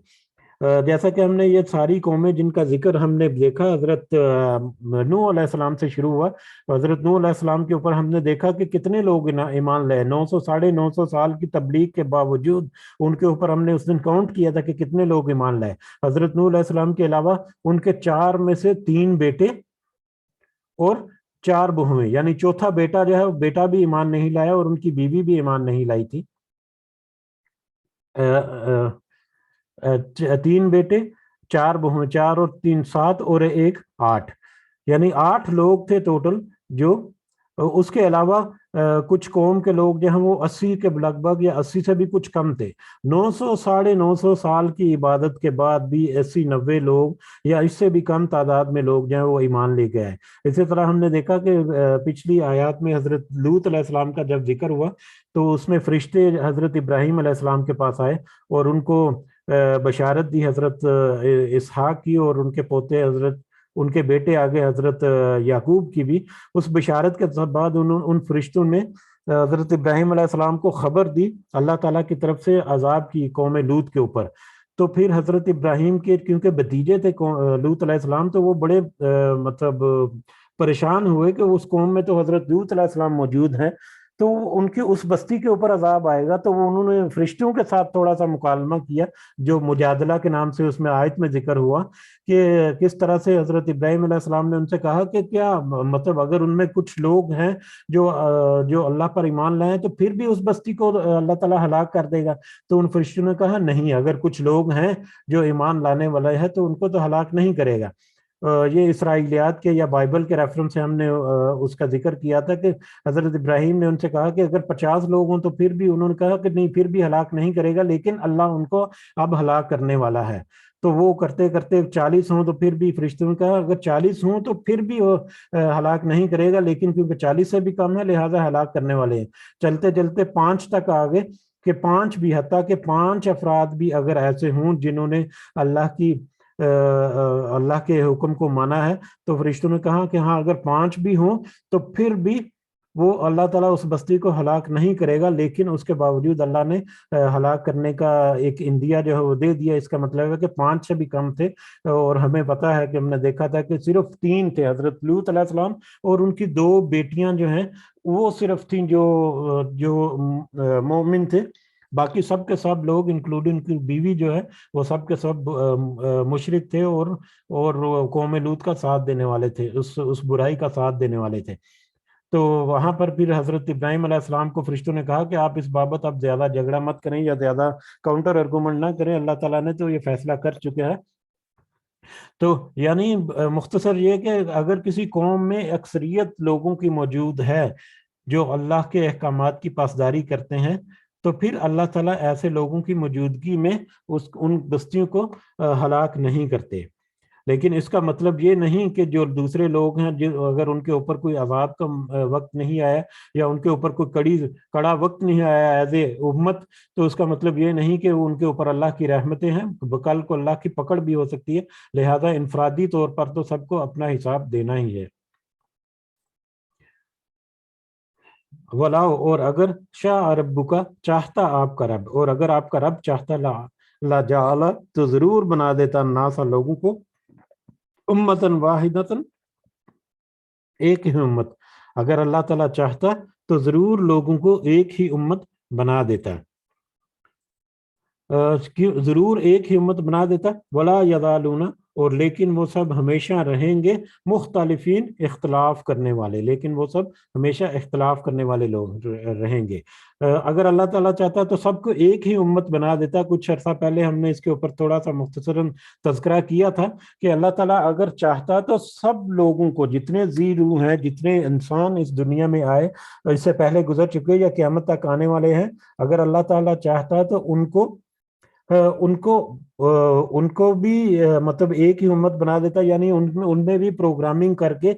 جیسا کہ ہم نے یہ ساری قومیں جن کا ذکر ہم نے دیکھا، حضرت نوح علیہ السلام سے شروع ہوا. حضرت نوح علیہ السلام کے اوپر ہم نے دیکھا کہ کتنے لوگ ایمان لائے. 900 سال کی تبلیغ کے باوجود ان کے اوپر ہم نے اس دن کاؤنٹ کیا تھا کہ کتنے لوگ ایمان لائے. حضرت نوح علیہ السلام کے علاوہ ان کے 4 میں سے 3 بیٹے اور 4 بہویں، یعنی چوتھا بیٹا جو ہے بیٹا بھی ایمان نہیں لایا اور ان کی بیوی بھی ایمان نہیں لائی تھی. 3 بیٹے، 4 بہویں، 4 اور 3 7 اور 1 8، یعنی 8 لوگ تھے ٹوٹل. جو اس کے علاوہ کچھ قوم کے لوگ جو ہیں وہ 80 کے لگ بھگ یا 80 سے بھی کچھ کم تھے. 900 سال کی عبادت کے بعد بھی 80-90 لوگ یا اس سے بھی کم تعداد میں لوگ جو ہیں وہ ایمان لے کے آئے. اسی طرح ہم نے دیکھا کہ پچھلی آیات میں حضرت لوط علیہ السلام کا جب ذکر ہوا تو اس میں فرشتے حضرت ابراہیم علیہ السلام کے پاس آئے اور ان کو بشارت دی حضرت اسحاق کی اور ان کے پوتے حضرت ان کے بیٹے آگے حضرت یعقوب کی بھی. اس بشارت کے بعد ان فرشتوں نے حضرت ابراہیم علیہ السلام کو خبر دی اللہ تعالیٰ کی طرف سے عذاب کی قوم لوط کے اوپر. تو پھر حضرت ابراہیم کے کیونکہ بھتیجے تھے لوط علیہ السلام، تو وہ بڑے مطلب پریشان ہوئے کہ اس قوم میں تو حضرت لوط علیہ السلام موجود ہیں، تو ان کی اس بستی کے اوپر عذاب آئے گا. تو وہ انہوں نے فرشتوں کے ساتھ تھوڑا سا مکالمہ کیا جو مجادلہ کے نام سے اس میں آیت میں ذکر ہوا کہ کس طرح سے حضرت ابراہیم علیہ السلام نے ان سے کہا کہ کیا مطلب اگر ان میں کچھ لوگ ہیں جو اللہ پر ایمان لائے تو پھر بھی اس بستی کو اللہ تعالیٰ ہلاک کر دے گا. تو ان فرشتوں نے کہا نہیں، اگر کچھ لوگ ہیں جو ایمان لانے والے ہیں تو ان کو تو ہلاک نہیں کرے گا. یہ اسرائیلیات کے یا بائبل کے ریفرنس سے ہم نے اس کا ذکر کیا تھا کہ حضرت ابراہیم نے ان سے کہا کہ اگر 50 لوگ ہوں تو پھر بھی انہوں نے کہا کہ نہیں، پھر بھی ہلاک نہیں کرے گا، لیکن اللہ ان کو اب ہلاک کرنے والا ہے. تو وہ کرتے کرتے 40 ہوں تو پھر بھی فرشتوں نے کہا اگر 40 ہوں تو پھر بھی وہ ہلاک نہیں کرے گا، لیکن کیونکہ 40 سے بھی کم ہے لہٰذا ہلاک کرنے والے ہیں. چلتے چلتے 5 تک آگے کہ 5 بھی، حتیٰ کہ 5 افراد بھی اگر ایسے ہوں جنہوں نے اللہ کے حکم کو مانا ہے، تو فرشتوں نے کہا کہ ہاں اگر 5 بھی ہوں تو پھر بھی وہ اللہ تعالیٰ اس بستی کو ہلاک نہیں کرے گا، لیکن اس کے باوجود اللہ نے ہلاک کرنے کا ایک اندیا جو ہے وہ دے دیا. اس کا مطلب ہے کہ 5 سے بھی کم تھے. اور ہمیں پتا ہے کہ ہم نے دیکھا تھا کہ صرف 3 تھے، حضرت لوط علیہ السلام اور ان کی 2 بیٹیاں جو ہیں وہ صرف تھیں جو مومن تھے. باقی سب کے سب لوگ انکلوڈنگ کی بیوی جو ہے وہ سب کے سب مشرک تھے اور قوم لوط کا ساتھ دینے والے تھے، اس برائی کا ساتھ دینے والے تھے. تو وہاں پر پھر حضرت ابراہیم علیہ السلام کو فرشتوں نے کہا کہ آپ اس بابت اب زیادہ جھگڑا مت کریں یا زیادہ کاؤنٹر آرگومنٹ نہ کریں، اللہ تعالیٰ نے تو یہ فیصلہ کر چکا ہے. تو یعنی مختصر یہ کہ اگر کسی قوم میں اکثریت لوگوں کی موجود ہے جو اللہ کے احکامات کی پاسداری کرتے ہیں، تو پھر اللہ تعالیٰ ایسے لوگوں کی موجودگی میں ان بستیوں کو ہلاک نہیں کرتے. لیکن اس کا مطلب یہ نہیں کہ جو دوسرے لوگ ہیں اگر ان کے اوپر کوئی عذاب کا وقت نہیں آیا یا ان کے اوپر کوئی کڑا وقت نہیں آیا ایز اے امت، تو اس کا مطلب یہ نہیں کہ ان کے اوپر اللہ کی رحمتیں ہیں. کل کو اللہ کی پکڑ بھی ہو سکتی ہے، لہذا انفرادی طور پر تو سب کو اپنا حساب دینا ہی ہے. ولاؤ، اور اگر شاء ربک، چاہتا آپ کا رب، اور اگر آپ کا رب چاہتا لا جعل، تو ضرور بنا دیتا الناس، لوگوں کو امتن واحدتن، ایک ہی امت. اگر اللہ تعالیٰ چاہتا تو ضرور لوگوں کو ایک ہی امت بنا دیتا، ضرور ایک ہی امت بنا دیتا. ولا یزالون، اور لیکن وہ سب ہمیشہ رہیں گے مختلفین، اختلاف کرنے والے، لیکن وہ سب ہمیشہ اختلاف کرنے والے لوگ رہیں گے. اگر اللہ تعالیٰ چاہتا تو سب کو ایک ہی امت بنا دیتا. کچھ عرصہ پہلے ہم نے اس کے اوپر تھوڑا سا مختصراً تذکرہ کیا تھا کہ اللہ تعالیٰ اگر چاہتا تو سب لوگوں کو، جتنے ذی روح ہیں، جتنے انسان اس دنیا میں آئے، اس سے پہلے گزر چکے یا قیامت تک آنے والے ہیں، اگر اللہ تعالیٰ چاہتا تو ان کو بھی مطلب ایک ہی امت بنا دیتا. یعنی ان میں بھی پروگرامنگ کر کے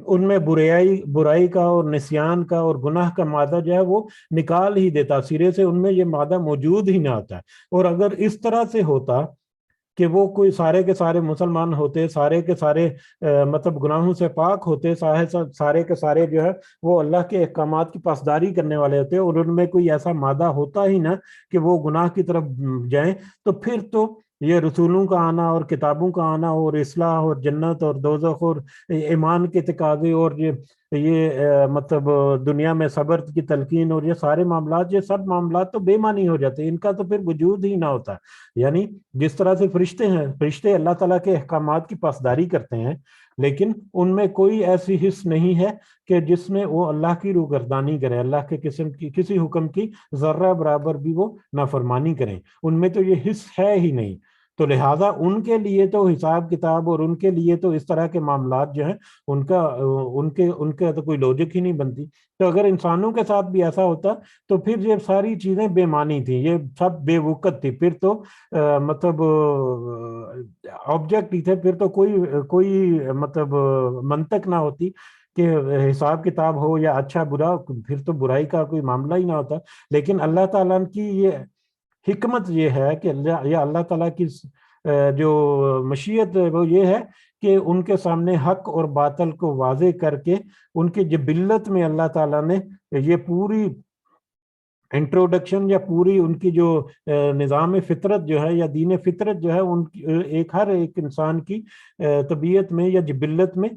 ان میں برائی کا اور نسیان کا اور گناہ کا مادہ جو ہے وہ نکال ہی دیتا سرے سے، ان میں یہ مادہ موجود ہی نہ ہوتا. اور اگر اس طرح سے ہوتا کہ وہ کوئی سارے کے سارے مسلمان ہوتے، سارے کے سارے مطلب گناہوں سے پاک ہوتے، سارے کے سارے جو ہے وہ اللہ کے احکامات کی پاسداری کرنے والے ہوتے، اور ان میں کوئی ایسا مادہ ہوتا ہی نہ کہ وہ گناہ کی طرف جائیں، تو پھر تو یہ رسولوں کا آنا اور کتابوں کا آنا اور اصلاح اور جنت اور دوزخ اور ایمان کے تقاضے اور یہ مطلب دنیا میں صبر کی تلقین اور یہ سارے معاملات، یہ سب معاملات تو بے معنی ہو جاتے ہیں، ان کا تو پھر وجود ہی نہ ہوتا۔ یعنی جس طرح سے فرشتے ہیں، فرشتے اللہ تعالیٰ کے احکامات کی پاسداری کرتے ہیں، لیکن ان میں کوئی ایسی حص نہیں ہے کہ جس میں وہ اللہ کی روگردانی کریں، اللہ کے قسم کی کسی حکم کی ذرہ برابر بھی وہ نافرمانی کریں، ان میں تو یہ حص ہے ہی نہیں۔ تو لہٰذا ان کے لیے تو حساب کتاب اور ان کے لیے تو اس طرح کے معاملات جو ہیں ان کا تو کوئی لوجک ہی نہیں بنتی۔ تو اگر انسانوں کے ساتھ بھی ایسا ہوتا تو پھر یہ ساری چیزیں بے معنی تھیں، یہ سب بے وقت تھی، پھر تو مطلب آبجیکٹ ہی تھے، پھر تو کوئی مطلب منطق نہ ہوتی کہ حساب کتاب ہو یا اچھا برا، پھر تو برائی کا کوئی معاملہ ہی نہ ہوتا۔ لیکن اللہ تعالیٰ کی یہ حکمت یہ ہے کہ اللہ تعالیٰ کی جو مشیت وہ یہ ہے کہ ان کے سامنے حق اور باطل کو واضح کر کے ان کی جبلت میں اللہ تعالیٰ نے یہ پوری انٹروڈکشن یا پوری ان کی جو نظام فطرت جو ہے یا دین فطرت جو ہے ان کی ہر ایک انسان کی طبیعت میں یا جبلت میں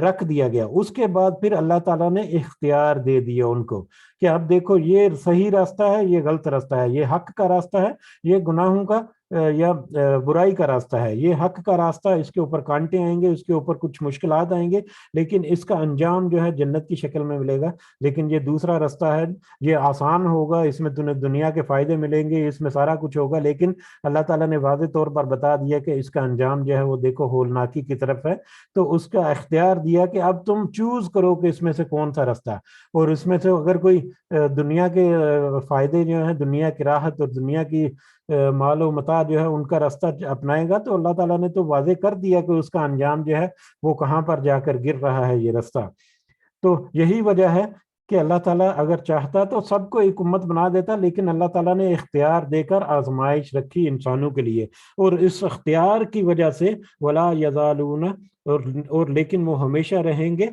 رکھ دیا گیا۔ اس کے بعد پھر اللہ تعالیٰ نے اختیار دے دیا ان کو کہ اب دیکھو یہ صحیح راستہ ہے، یہ غلط راستہ ہے، یہ حق کا راستہ ہے، یہ گناہوں کا یا برائی کا راستہ ہے۔ یہ حق کا راستہ، اس کے اوپر کانٹے آئیں گے، اس کے اوپر کچھ مشکلات آئیں گے، لیکن اس کا انجام جو ہے جنت کی شکل میں ملے گا۔ لیکن یہ دوسرا راستہ ہے، یہ آسان ہوگا، اس میں تمہیں دنیا کے فائدے ملیں گے، اس میں سارا کچھ ہوگا، لیکن اللہ تعالیٰ نے واضح طور پر بتا دیا کہ اس کا انجام جو ہے وہ دیکھو ہولناکی کی طرف ہے۔ تو اس کا اختیار دیا کہ اب تم چوز کرو کہ اس میں سے کون سا راستہ ہے، اور اس میں سے اگر کوئی دنیا کے فائدے جو ہیں، دنیا کی راحت اور دنیا کی مال و متاع جو ہے ان کا راستہ اپنائے گا، تو اللہ تعالیٰ نے تو واضح کر دیا کہ اس کا انجام جو ہے وہ کہاں پر جا کر گر رہا ہے یہ راستہ۔ تو یہی وجہ ہے کہ اللہ تعالیٰ اگر چاہتا تو سب کو ایک امت بنا دیتا، لیکن اللہ تعالیٰ نے اختیار دے کر آزمائش رکھی انسانوں کے لیے، اور اس اختیار کی وجہ سے ولا یزالون، اور لیکن وہ ہمیشہ رہیں گے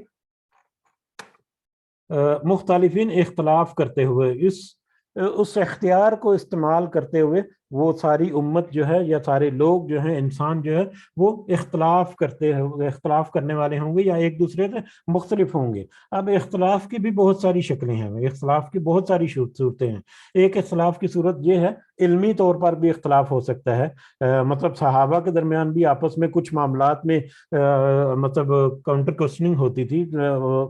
مختلفین، اختلاف کرتے ہوئے۔ اس اختیار کو استعمال کرتے ہوئے وہ ساری امت جو ہے یا سارے لوگ جو ہیں، انسان جو ہے وہ اختلاف کرنے والے ہوں گے یا ایک دوسرے سے مختلف ہوں گے۔ اب اختلاف کی بھی بہت ساری شکلیں ہیں، اختلاف کی بہت ساری صورتیں ہیں۔ ایک اختلاف کی صورت یہ ہے، علمی طور پر بھی اختلاف ہو سکتا ہے، مطلب صحابہ کے درمیان بھی آپس میں کچھ معاملات میں مطلب کاؤنٹر کوسچننگ ہوتی تھی،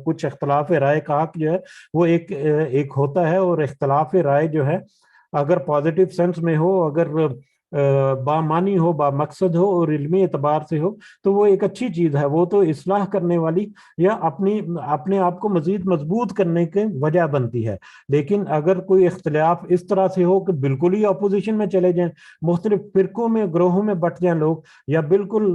کچھ اختلاف رائے کا جو ہے وہ ایک ہوتا ہے، اور اختلاف رائے جو ہے اگر پازیٹیو سینس میں ہو، اگر بامانی ہو، با مقصد ہو اور علمی اعتبار سے ہو، تو وہ ایک اچھی چیز ہے، وہ تو اصلاح کرنے والی یا اپنے آپ کو مزید مضبوط کرنے کی وجہ بنتی ہے۔ لیکن اگر کوئی اختلاف اس طرح سے ہو کہ بالکل ہی اپوزیشن میں چلے جائیں، مختلف فرقوں میں، گروہوں میں بٹ جائیں لوگ، یا بالکل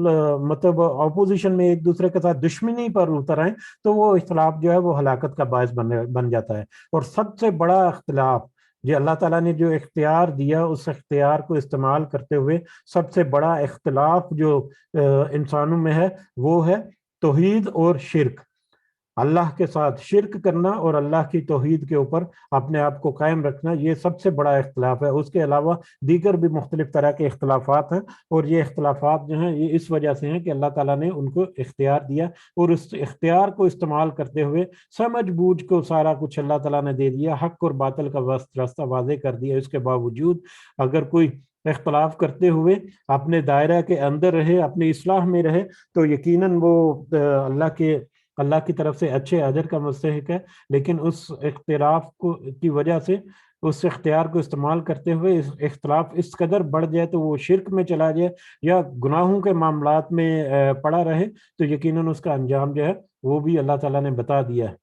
مطلب اپوزیشن میں ایک دوسرے کے ساتھ دشمنی پر اتر آئیں، تو وہ اختلاف جو ہے وہ ہلاکت کا باعث بن جاتا ہے۔ اور سب سے بڑا اختلاف جو اللہ تعالیٰ نے جو اختیار دیا، اس اختیار کو استعمال کرتے ہوئے سب سے بڑا اختلاف جو انسانوں میں ہے وہ ہے توحید اور شرک، اللہ کے ساتھ شرک کرنا اور اللہ کی توحید کے اوپر اپنے آپ کو قائم رکھنا، یہ سب سے بڑا اختلاف ہے۔ اس کے علاوہ دیگر بھی مختلف طرح کے اختلافات ہیں، اور یہ اختلافات جو ہیں یہ اس وجہ سے ہیں کہ اللہ تعالیٰ نے ان کو اختیار دیا، اور اس اختیار کو استعمال کرتے ہوئے سمجھ بوجھ کو سارا کچھ اللہ تعالیٰ نے دے دیا، حق اور باطل کا راستہ واضح کر دیا۔ اس کے باوجود اگر کوئی اختلاف کرتے ہوئے اپنے دائرہ کے اندر رہے، اپنی اصلاح میں رہے، تو یقیناً وہ اللہ کی طرف سے اچھے اجر کا مستحق ہے۔ لیکن اس اختلاف کی وجہ سے، اس اختیار کو استعمال کرتے ہوئے اختلاف اس قدر بڑھ جائے تو وہ شرک میں چلا جائے یا گناہوں کے معاملات میں پڑا رہے، تو یقیناً اس کا انجام جو ہے وہ بھی اللہ تعالیٰ نے بتا دیا ہے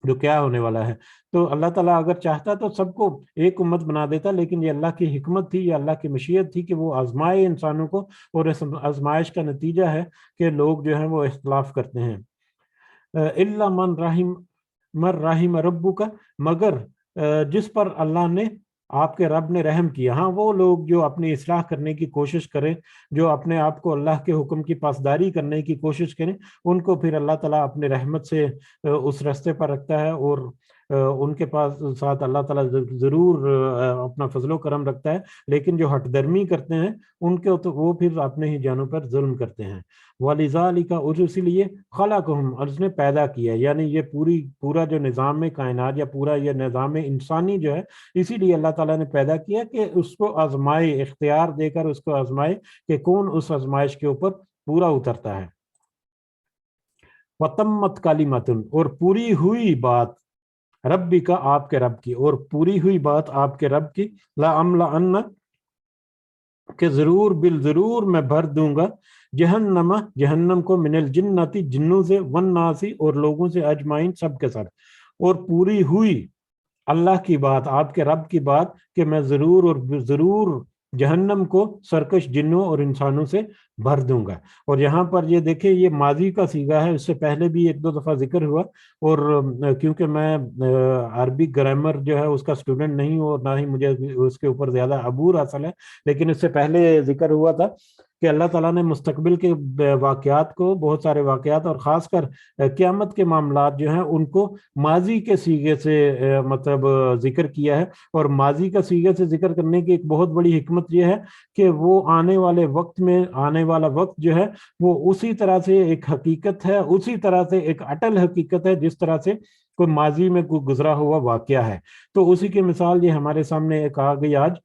جو کیا ہونے والا ہے۔ تو اللہ تعالیٰ اگر چاہتا تو سب کو ایک امت بنا دیتا، لیکن یہ اللہ کی حکمت تھی، یہ اللہ کی مشیت تھی کہ وہ آزمائے انسانوں کو، اور اس آزمائش کا نتیجہ ہے کہ لوگ جو ہیں وہ اختلاف کرتے ہیں۔ الا من رحم ربک، مگر جس پر اللہ نے، آپ کے رب نے رحم کیا۔ ہاں، وہ لوگ جو اپنی اصلاح کرنے کی کوشش کریں، جو اپنے آپ کو اللہ کے حکم کی پاسداری کرنے کی کوشش کریں، ان کو پھر اللہ تعالیٰ اپنے رحمت سے اس راستے پر رکھتا ہے، اور ان کے پاس ساتھ اللہ تعالیٰ ضرور اپنا فضل و کرم رکھتا ہے، لیکن جو ہٹ درمی کرتے ہیں ان کے تو وہ پھر اپنے ہی جانوں پر ظلم کرتے ہیں۔ وَلِذَٰلِكَ، اور اسی لیے خلقہم، اور اس نے پیدا کیا، یعنی یہ پورا جو نظام کائنات یا پورا یہ نظام انسانی جو ہے، اسی لیے اللہ تعالیٰ نے پیدا کیا کہ اس کو آزمائے، اختیار دے کر اس کو آزمائے کہ کون اس آزمائش کے اوپر پورا اترتا ہے۔ وَتَمَّتْ کَلِمَةٌ، اور پوری ہوئی بات، ربی کا، آپ کے رب کی، اور پوری ہوئی بات آپ کے رب کی، لَأَمْلَأَنَّ، کہ ضرور بالضرور میں بھر دوں گا، جہنم، جہنم کو، من الجنتی، جنوں سے، والناسی، اور لوگوں سے، اجمعین، سب کے سب۔ اور پوری ہوئی اللہ کی بات، آپ کے رب کی بات، کہ میں ضرور اور ضرور جہنم کو سرکش جنوں اور انسانوں سے بھر دوں گا۔ اور یہاں پر یہ دیکھیں، یہ ماضی کا صیغہ ہے، اس سے پہلے بھی ایک دو دفعہ ذکر ہوا، اور کیونکہ میں عربی گرامر جو ہے اس کا اسٹوڈنٹ نہیں ہوں، اور نہ ہی مجھے اس کے اوپر زیادہ عبور حاصل ہے، لیکن اس سے پہلے ذکر ہوا تھا کہ اللہ تعالیٰ نے مستقبل کے واقعات کو، بہت سارے واقعات، اور خاص کر قیامت کے معاملات جو ہیں ان کو ماضی کے صیغے سے مطلب ذکر کیا ہے۔ اور ماضی کا صیغے سے ذکر کرنے کی ایک بہت بڑی حکمت یہ ہے کہ وہ آنے والے وقت میں، آنے والا وقت جو ہے وہ اسی طرح سے ایک حقیقت ہے، اسی طرح سے ایک اٹل حقیقت ہے جس طرح سے کوئی ماضی میں کوئی گزرا ہوا واقعہ ہے۔ تو اسی کی مثال یہ ہمارے سامنے ایک آ گئی آج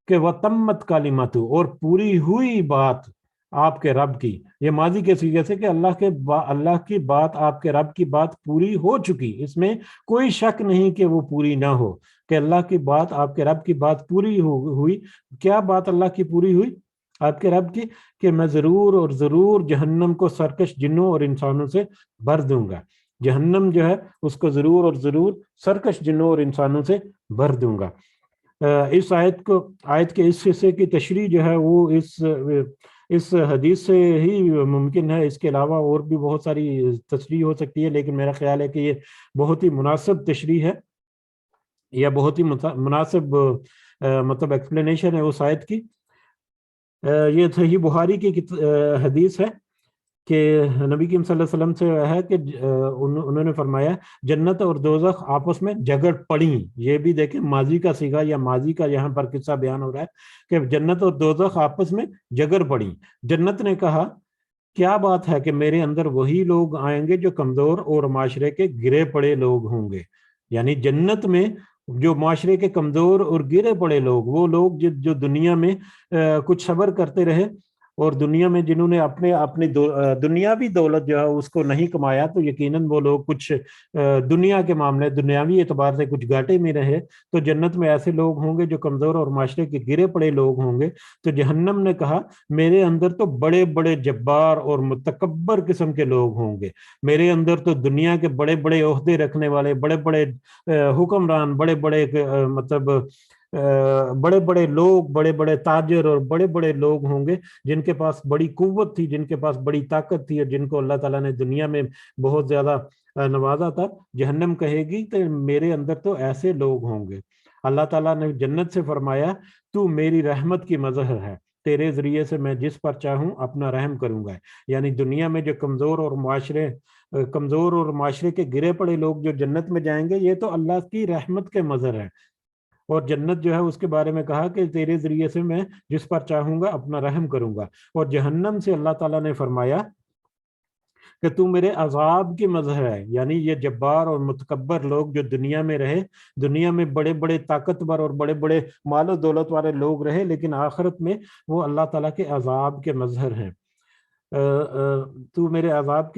کہ وَتَمَّتْ کَلِمَتُ، اور پوری ہوئی بات آپ کے رب کی، یہ ماضی کے صیغے سے کہ اللہ کی بات، آپ کے رب کی بات پوری ہو چکی، اس میں کوئی شک نہیں کہ وہ پوری نہ ہو، کہ اللہ کی بات، آپ کے رب کی بات پوری ہوئی۔ کیا بات اللہ کی پوری ہوئی آپ کے رب کی؟ کہ میں ضرور اور ضرور جہنم کو سرکش جنوں اور انسانوں سے بھر دوں گا۔ جہنم جو ہے اس کو ضرور اور ضرور سرکش جنوں اور انسانوں سے بھر دوں گا۔ اس آیت کے اس حصے کی تشریح جو ہے وہ اس حدیث سے ہی ممکن ہے، اس کے علاوہ اور بھی بہت ساری تشریح ہو سکتی ہے، لیکن میرا خیال ہے کہ یہ بہت ہی مناسب تشریح ہے، یا بہت ہی مناسب مطلب ایکسپلینیشن ہے اس آیت کی۔ یہ صحیح بخاری کی حدیث ہے کہ نبی کریم صلی اللہ علیہ وسلم سے ہے کہ انہوں نے فرمایا جنت اور دوزخ آپس میں جھگڑ پڑیں۔ یہ بھی دیکھیں ماضی کا صیغہ یا ماضی کا یہاں پر قصہ بیان ہو رہا ہے کہ جنت اور دوزخ آپس میں جھگڑ پڑیں۔ جنت نے کہا کیا بات ہے کہ میرے اندر وہی لوگ آئیں گے جو کمزور اور معاشرے کے گرے پڑے لوگ ہوں گے، یعنی جنت میں جو معاشرے کے کمزور اور گرے پڑے لوگ، وہ لوگ جو دنیا میں کچھ صبر کرتے رہے، اور دنیا میں جنہوں نے اپنی دنیاوی دولت جو ہے اس کو نہیں کمایا، تو یقیناً وہ لوگ کچھ دنیا کے معاملے، دنیاوی اعتبار سے کچھ گھاٹے میں رہے، تو جنت میں ایسے لوگ ہوں گے جو کمزور اور معاشرے کے گرے پڑے لوگ ہوں گے۔ تو جہنم نے کہا میرے اندر تو بڑے بڑے جبار اور متکبر قسم کے لوگ ہوں گے، میرے اندر تو دنیا کے بڑے بڑے عہدے رکھنے والے، بڑے بڑے حکمران، بڑے بڑے مطلب بڑے بڑے لوگ، بڑے بڑے تاجر اور بڑے بڑے لوگ ہوں گے جن کے پاس بڑی قوت تھی، جن کے پاس بڑی طاقت تھی، اور جن کو اللہ تعالیٰ نے دنیا میں بہت زیادہ نوازا تھا۔ جہنم کہے گی کہ میرے اندر تو ایسے لوگ ہوں گے۔ اللہ تعالیٰ نے جنت سے فرمایا تو میری رحمت کی مظہر ہے، تیرے ذریعے سے میں جس پر چاہوں اپنا رحم کروں گا۔ یعنی دنیا میں جو کمزور اور معاشرے کے گرے پڑے لوگ جو جنت میں جائیں گے، یہ تو اللہ کی رحمت کے مظہر ہے، اور جنت جو ہے اس کے بارے میں کہا کہ تیرے ذریعے سے میں جس پر چاہوں گا اپنا رحم کروں گا۔ اور جہنم سے اللہ تعالیٰ نے فرمایا کہ تو میرے عذاب کی مظہر ہے، یعنی یہ جبار اور متکبر لوگ جو دنیا میں رہے، دنیا میں بڑے بڑے طاقتور اور بڑے بڑے مال و دولت والے لوگ رہے، لیکن آخرت میں وہ اللہ تعالیٰ کے عذاب کے مظہر ہیں۔ تو میرے عذاب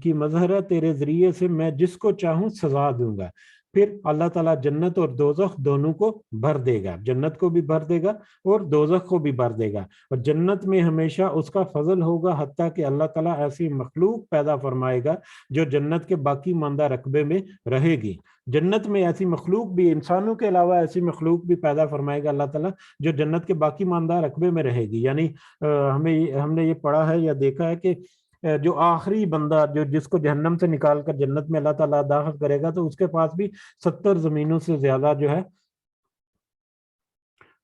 کی مظہر ہے، تیرے ذریعے سے میں جس کو چاہوں سزا دوں گا۔ پھر اللہ تعالیٰ جنت اور دوزخ دونوں کو بھر دے گا، جنت کو بھی بھر دے گا اور دوزخ کو بھی بھر دے گا، اور جنت میں ہمیشہ اس کا فضل ہوگا، حتیٰ کہ اللہ تعالیٰ ایسی مخلوق پیدا فرمائے گا جو جنت کے باقی ماندہ رقبے میں رہے گی۔ جنت میں ایسی مخلوق بھی، انسانوں کے علاوہ ایسی مخلوق بھی پیدا فرمائے گا اللہ تعالیٰ جو جنت کے باقی ماندہ رقبے میں رہے گی۔ یعنی ہم نے یہ پڑھا ہے یا دیکھا ہے کہ جو آخری بندہ جس کو جہنم سے نکال کر جنت میں اللہ تعالیٰ داخل کرے گا، تو اس کے پاس بھی 70 زمینوں سے زیادہ جو ہے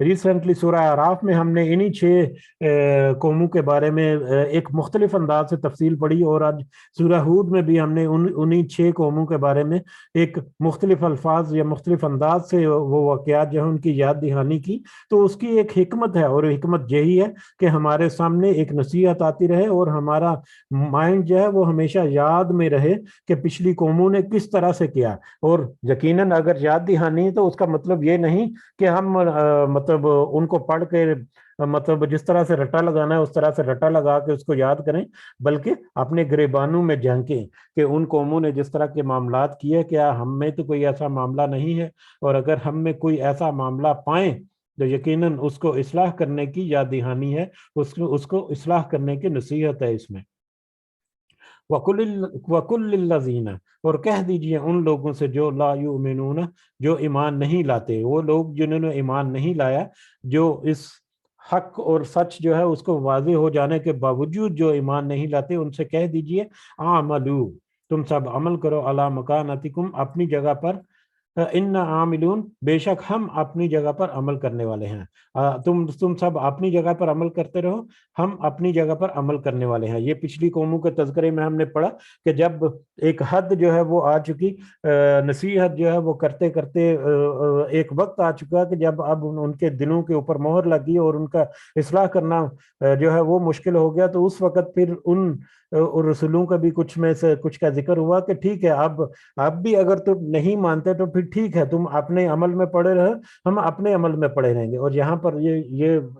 ریسنٹلی سورہ اعراف میں ہم نے انہی 6 قوموں کے بارے میں ایک مختلف انداز سے تفصیل پڑھی، اور آج سورہ ہود میں بھی ہم نے انہی 6 قوموں کے بارے میں ایک مختلف الفاظ یا مختلف انداز سے وہ واقعات جو ہیں ان کی یاد دہانی کی۔ تو اس کی ایک حکمت ہے، اور حکمت یہی ہے کہ ہمارے سامنے ایک نصیحت آتی رہے اور ہمارا مائنڈ جو ہے وہ ہمیشہ یاد میں رہے کہ پچھلی قوموں نے کس طرح سے کیا۔ اور یقیناً اگر یاد دہانی ہے تو اس کا مطلب یہ نہیں کہ ہم مطلب ان کو پڑھ کے مطلب جس طرح سے رٹا لگانا ہے اس طرح سے رٹا لگا کے اس کو یاد کریں، بلکہ اپنے گریبانوں میں جھانکیں کہ ان قوموں نے جس طرح کے معاملات کیے، کیا ہم میں تو کوئی ایسا معاملہ نہیں ہے، اور اگر ہم میں کوئی ایسا معاملہ پائیں تو یقیناً اس کو اصلاح کرنے کی یاد دہانی ہے، اس کو اصلاح کرنے کی نصیحت ہے اس میں۔ وَقُلْ لِلَّذِينَ، اور کہہ دیجئے ان لوگوں سے جو لا یؤمنون، جو ایمان نہیں لاتے، وہ لوگ جنہوں نے ایمان نہیں لایا، جو اس حق اور سچ جو ہے اس کو واضح ہو جانے کے باوجود جو ایمان نہیں لاتے، ان سے کہہ دیجئے اعملوا، تم سب عمل کرو، علی مکانتکم، اپنی جگہ پر، انا عاملون، بے شک ہم اپنی جگہ پر عمل کرنے والے ہیں۔ تم سب اپنی جگہ پر عمل کرتے رہو، ہم اپنی جگہ پر عمل کرنے والے ہیں۔ یہ پچھلی قوموں کے تذکرے میں ہم نے پڑھا کہ جب ایک حد جو ہے وہ آ چکی، نصیحت جو ہے وہ کرتے کرتے ایک وقت آ چکا کہ جب اب ان کے دلوں کے اوپر مہر لگی اور ان کا اصلاح کرنا جو ہے وہ مشکل ہو گیا، تو اس وقت پھر ان رسولوں کا بھی کچھ میں سے کچھ کا ذکر ہوا کہ ٹھیک ہے، اب بھی اگر تم نہیں مانتے تو پھر ٹھیک ہے، تم اپنے عمل میں پڑے رہے، ہم اپنے عمل میں پڑے رہیں گے۔ اور یہاں پر یہ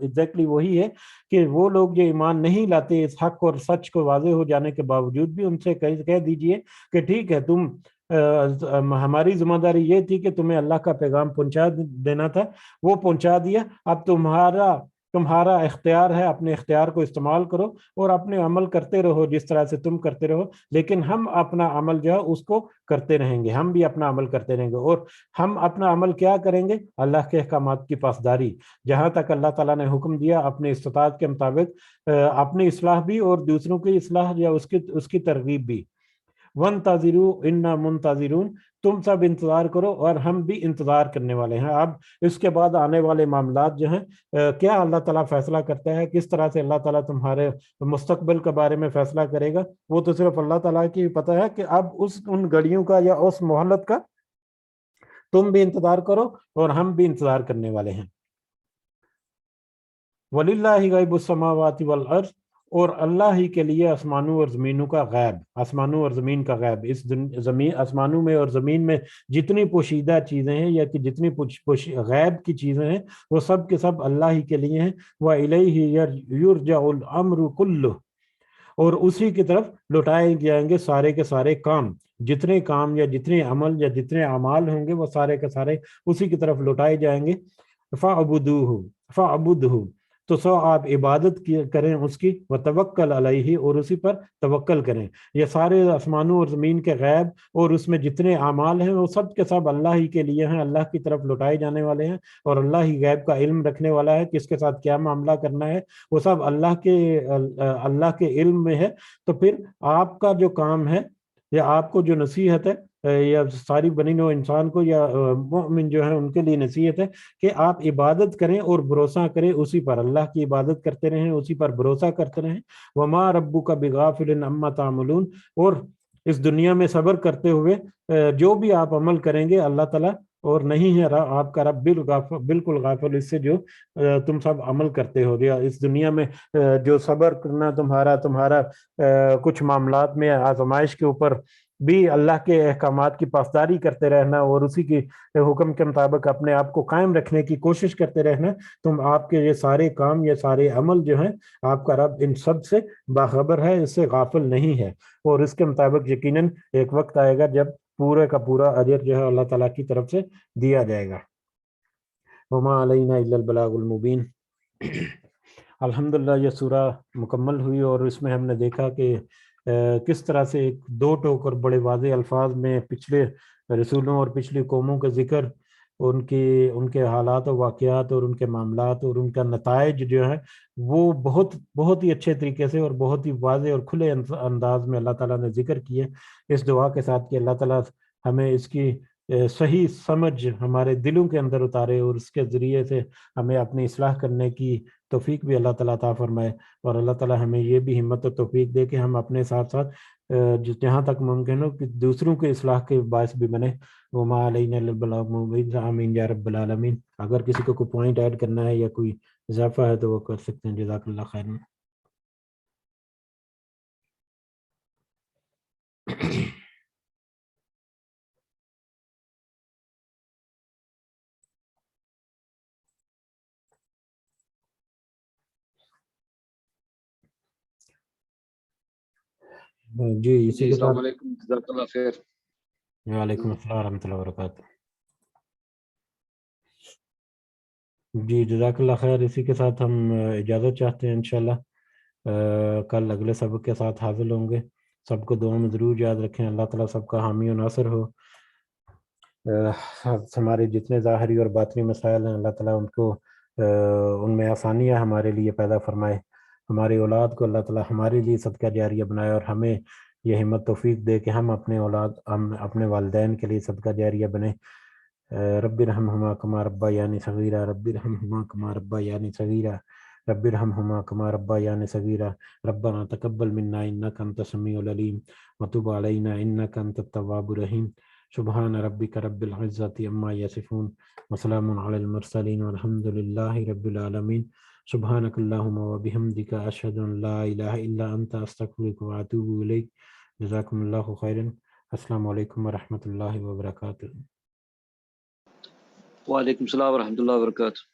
ایگزیکٹلی وہی ہے کہ وہ لوگ جو ایمان نہیں لاتے، اس حق اور سچ کو واضح ہو جانے کے باوجود بھی ان سے کہہ دیجئے کہ ٹھیک ہے، ہماری ذمہ داری یہ تھی کہ تمہیں اللہ کا پیغام پہنچا دینا تھا، وہ پہنچا دیا، اب تمہارا اختیار ہے، اپنے اختیار کو استعمال کرو اور اپنے عمل کرتے رہو جس طرح سے تم کرتے رہو، لیکن ہم اپنا عمل جو ہے اس کو کرتے رہیں گے، ہم بھی اپنا عمل کرتے رہیں گے۔ اور ہم اپنا عمل کیا کریں گے؟ اللہ کے احکامات کی پاسداری، جہاں تک اللہ تعالیٰ نے حکم دیا اپنے استطاعت کے مطابق اپنی اصلاح بھی اور دوسروں کی اصلاح یا اس کی ترغیب بھی۔ وَانْتَظِرُوا إِنَّا مُنْتَظِرُونَ، تم سب انتظار کرو اور ہم بھی انتظار کرنے والے ہیں۔ اب اس کے بعد آنے والے معاملات جو ہیں، کیا اللہ تعالیٰ فیصلہ کرتا ہے، کس طرح سے اللہ تعالیٰ تمہارے مستقبل کے بارے میں فیصلہ کرے گا، وہ تو صرف اللہ تعالیٰ کی پتہ ہے کہ اب ان گھڑیوں کا یا اس مہلت کا تم بھی انتظار کرو اور ہم بھی انتظار کرنے والے ہیں۔ وَلِلَّهِ غَيْبُ السَّمَاوَاتِ وَالْأَرْضِ، اور اللہ ہی کے لیے آسمانوں اور زمینوں کا غیب، آسمانوں اور زمین کا غیب، اس آسمانوں میں اور زمین میں جتنی پوشیدہ چیزیں ہیں یا کہ جتنی غیب کی چیزیں ہیں، وہ سب کے سب اللہ ہی کے لیے ہیں۔ وَإِلَيْهِ يُرْجَعُ الْأَمْرُ كُلُّهُ، اور اسی کی طرف لوٹائے جائیں گے سارے کے سارے کام، جتنے کام یا جتنے عمل یا جتنے اعمال ہوں گے وہ سارے کے سارے اسی کی طرف لوٹائے جائیں گے۔ فَعْبُدْهُ، تو سو آپ عبادت کریں اس کی، وَتَوَكَّلْ عَلَيْهِ، اور اسی پر توکل کریں۔ یہ سارے آسمانوں اور زمین کے غیب اور اس میں جتنے اعمال ہیں وہ سب کے سب اللہ ہی کے لیے ہیں، اللہ کی طرف لوٹائے جانے والے ہیں، اور اللہ ہی غیب کا علم رکھنے والا ہے، کس کے ساتھ کیا معاملہ کرنا ہے وہ سب اللہ کے علم میں ہے۔ تو پھر آپ کا جو کام ہے یا آپ کو جو نصیحت ہے، یا ساری بنی نوع انسان کو یا مومن جو ہے ان کے لیے نصیحت ہے کہ آپ عبادت کریں اور بھروسہ کریں اسی پر، اللہ کی عبادت کرتے رہیں، اسی پر بھروسہ کرتے رہیں۔ وَمَا رَبُّكَ بِغَافِلٍ عَمَّا تَعْمَلُونَ، اور اس دنیا میں صبر کرتے ہوئے جو بھی آپ عمل کریں گے اللہ تعالیٰ اور نہیں ہے آپ کا رب بالکل غافل اس سے جو تم سب عمل کرتے ہو۔ یا اس دنیا میں جو صبر کرنا تمہارا کچھ معاملات میں آزمائش کے اوپر بھی اللہ کے احکامات کی پاسداری کرتے رہنا اور اسی کی حکم کے مطابق اپنے آپ کو قائم رکھنے کی کوشش کرتے رہنا، تم آپ کے یہ سارے کام یہ سارے عمل جو ہیں آپ کا رب ان سب سے باخبر ہے، اس سے غافل نہیں ہے، اور اس کے مطابق یقیناً ایک وقت آئے گا جب پورے کا پورا اجر جو ہے اللہ تعالیٰ کی طرف سے دیا جائے گا۔ وما علینا الا البلاغ المبین۔ الحمدللہ یہ سورہ مکمل ہوئی اور اس میں ہم نے دیکھا کہ کس طرح سے ایک دو ٹوک اور بڑے واضح الفاظ میں پچھلے رسولوں اور پچھلی قوموں کا ذکر، ان کے حالات و واقعات اور ان کے معاملات اور ان کا نتائج جو ہے وہ بہت بہت ہی اچھے طریقے سے اور بہت ہی واضح اور کھلے انداز میں اللہ تعالیٰ نے ذکر کیے، اس دعا کے ساتھ کہ اللہ تعالیٰ ہمیں اس کی صحیح سمجھ ہمارے دلوں کے اندر اتارے اور اس کے ذریعے سے ہمیں اپنی اصلاح کرنے کی توفیق بھی اللہ تعالیٰ عطا فرمائے، اور اللہ تعالیٰ ہمیں یہ بھی ہمت و توفیق دے کہ ہم اپنے ساتھ ساتھ جہاں تک ممکن ہو کہ دوسروں کے اصلاح کے باعث بھی بنے۔ وما علینا الا البلاغ المبین، آمین یا رب العالمین۔ اگر کسی کو کوئی پوائنٹ ایڈ کرنا ہے یا کوئی اضافہ ہے تو وہ کر سکتے ہیں، جزاک اللہ خیر۔ جی اسی کے السلام ساتھ علیکم، جزاک اللہ خیر۔ وعلیکم السلام ورحمۃ اللہ وبرکاتہ۔ جی جزاک اللہ خیر، اسی کے ساتھ ہم اجازت چاہتے ہیں انشاءاللہ کل اگلے سبق کے ساتھ حاضر ہوں گے۔ سب کو دعا میں ضرور یاد رکھیں، اللہ تعالیٰ سب کا حامی و ناصر ہو۔ ہمارے جتنے ظاہری اور باطنی مسائل ہیں اللہ تعالیٰ ان کو ان میں آسانیاں ہمارے لیے پیدا فرمائے، ہماری اولاد کو اللہ تعالیٰ ہمارے لیے صدقہ جاریہ بنائے، اور ہمیں یہ ہمت توفیق دے کہ ہم اپنے والدین کے لیے صدقہ جاریہ بنے۔ رب ارحمہما کما ربیانی صغیرا، رب ارحمہما کما ربیانی صغیرا، رب ارحمہما کما ربیانی صغیرا، ربنا تقبل منا انک انت السمیع العلیم وتب علینا انک انت التواب الرحیم۔ سبحان ربک رب العزۃ عما یصفون وسلام علی المرسلین والحمد للہ رب العالمین۔ سبحانک اللہم وبحمدک، اشہد ان لا الہ الا انت، استغفرک واتوب الیک۔ جزاکم اللہ خیرا۔ السلام علیکم ورحمۃ اللہ وبرکاتہ۔ وعلیکم السلام ورحمۃ اللہ وبرکاتہ۔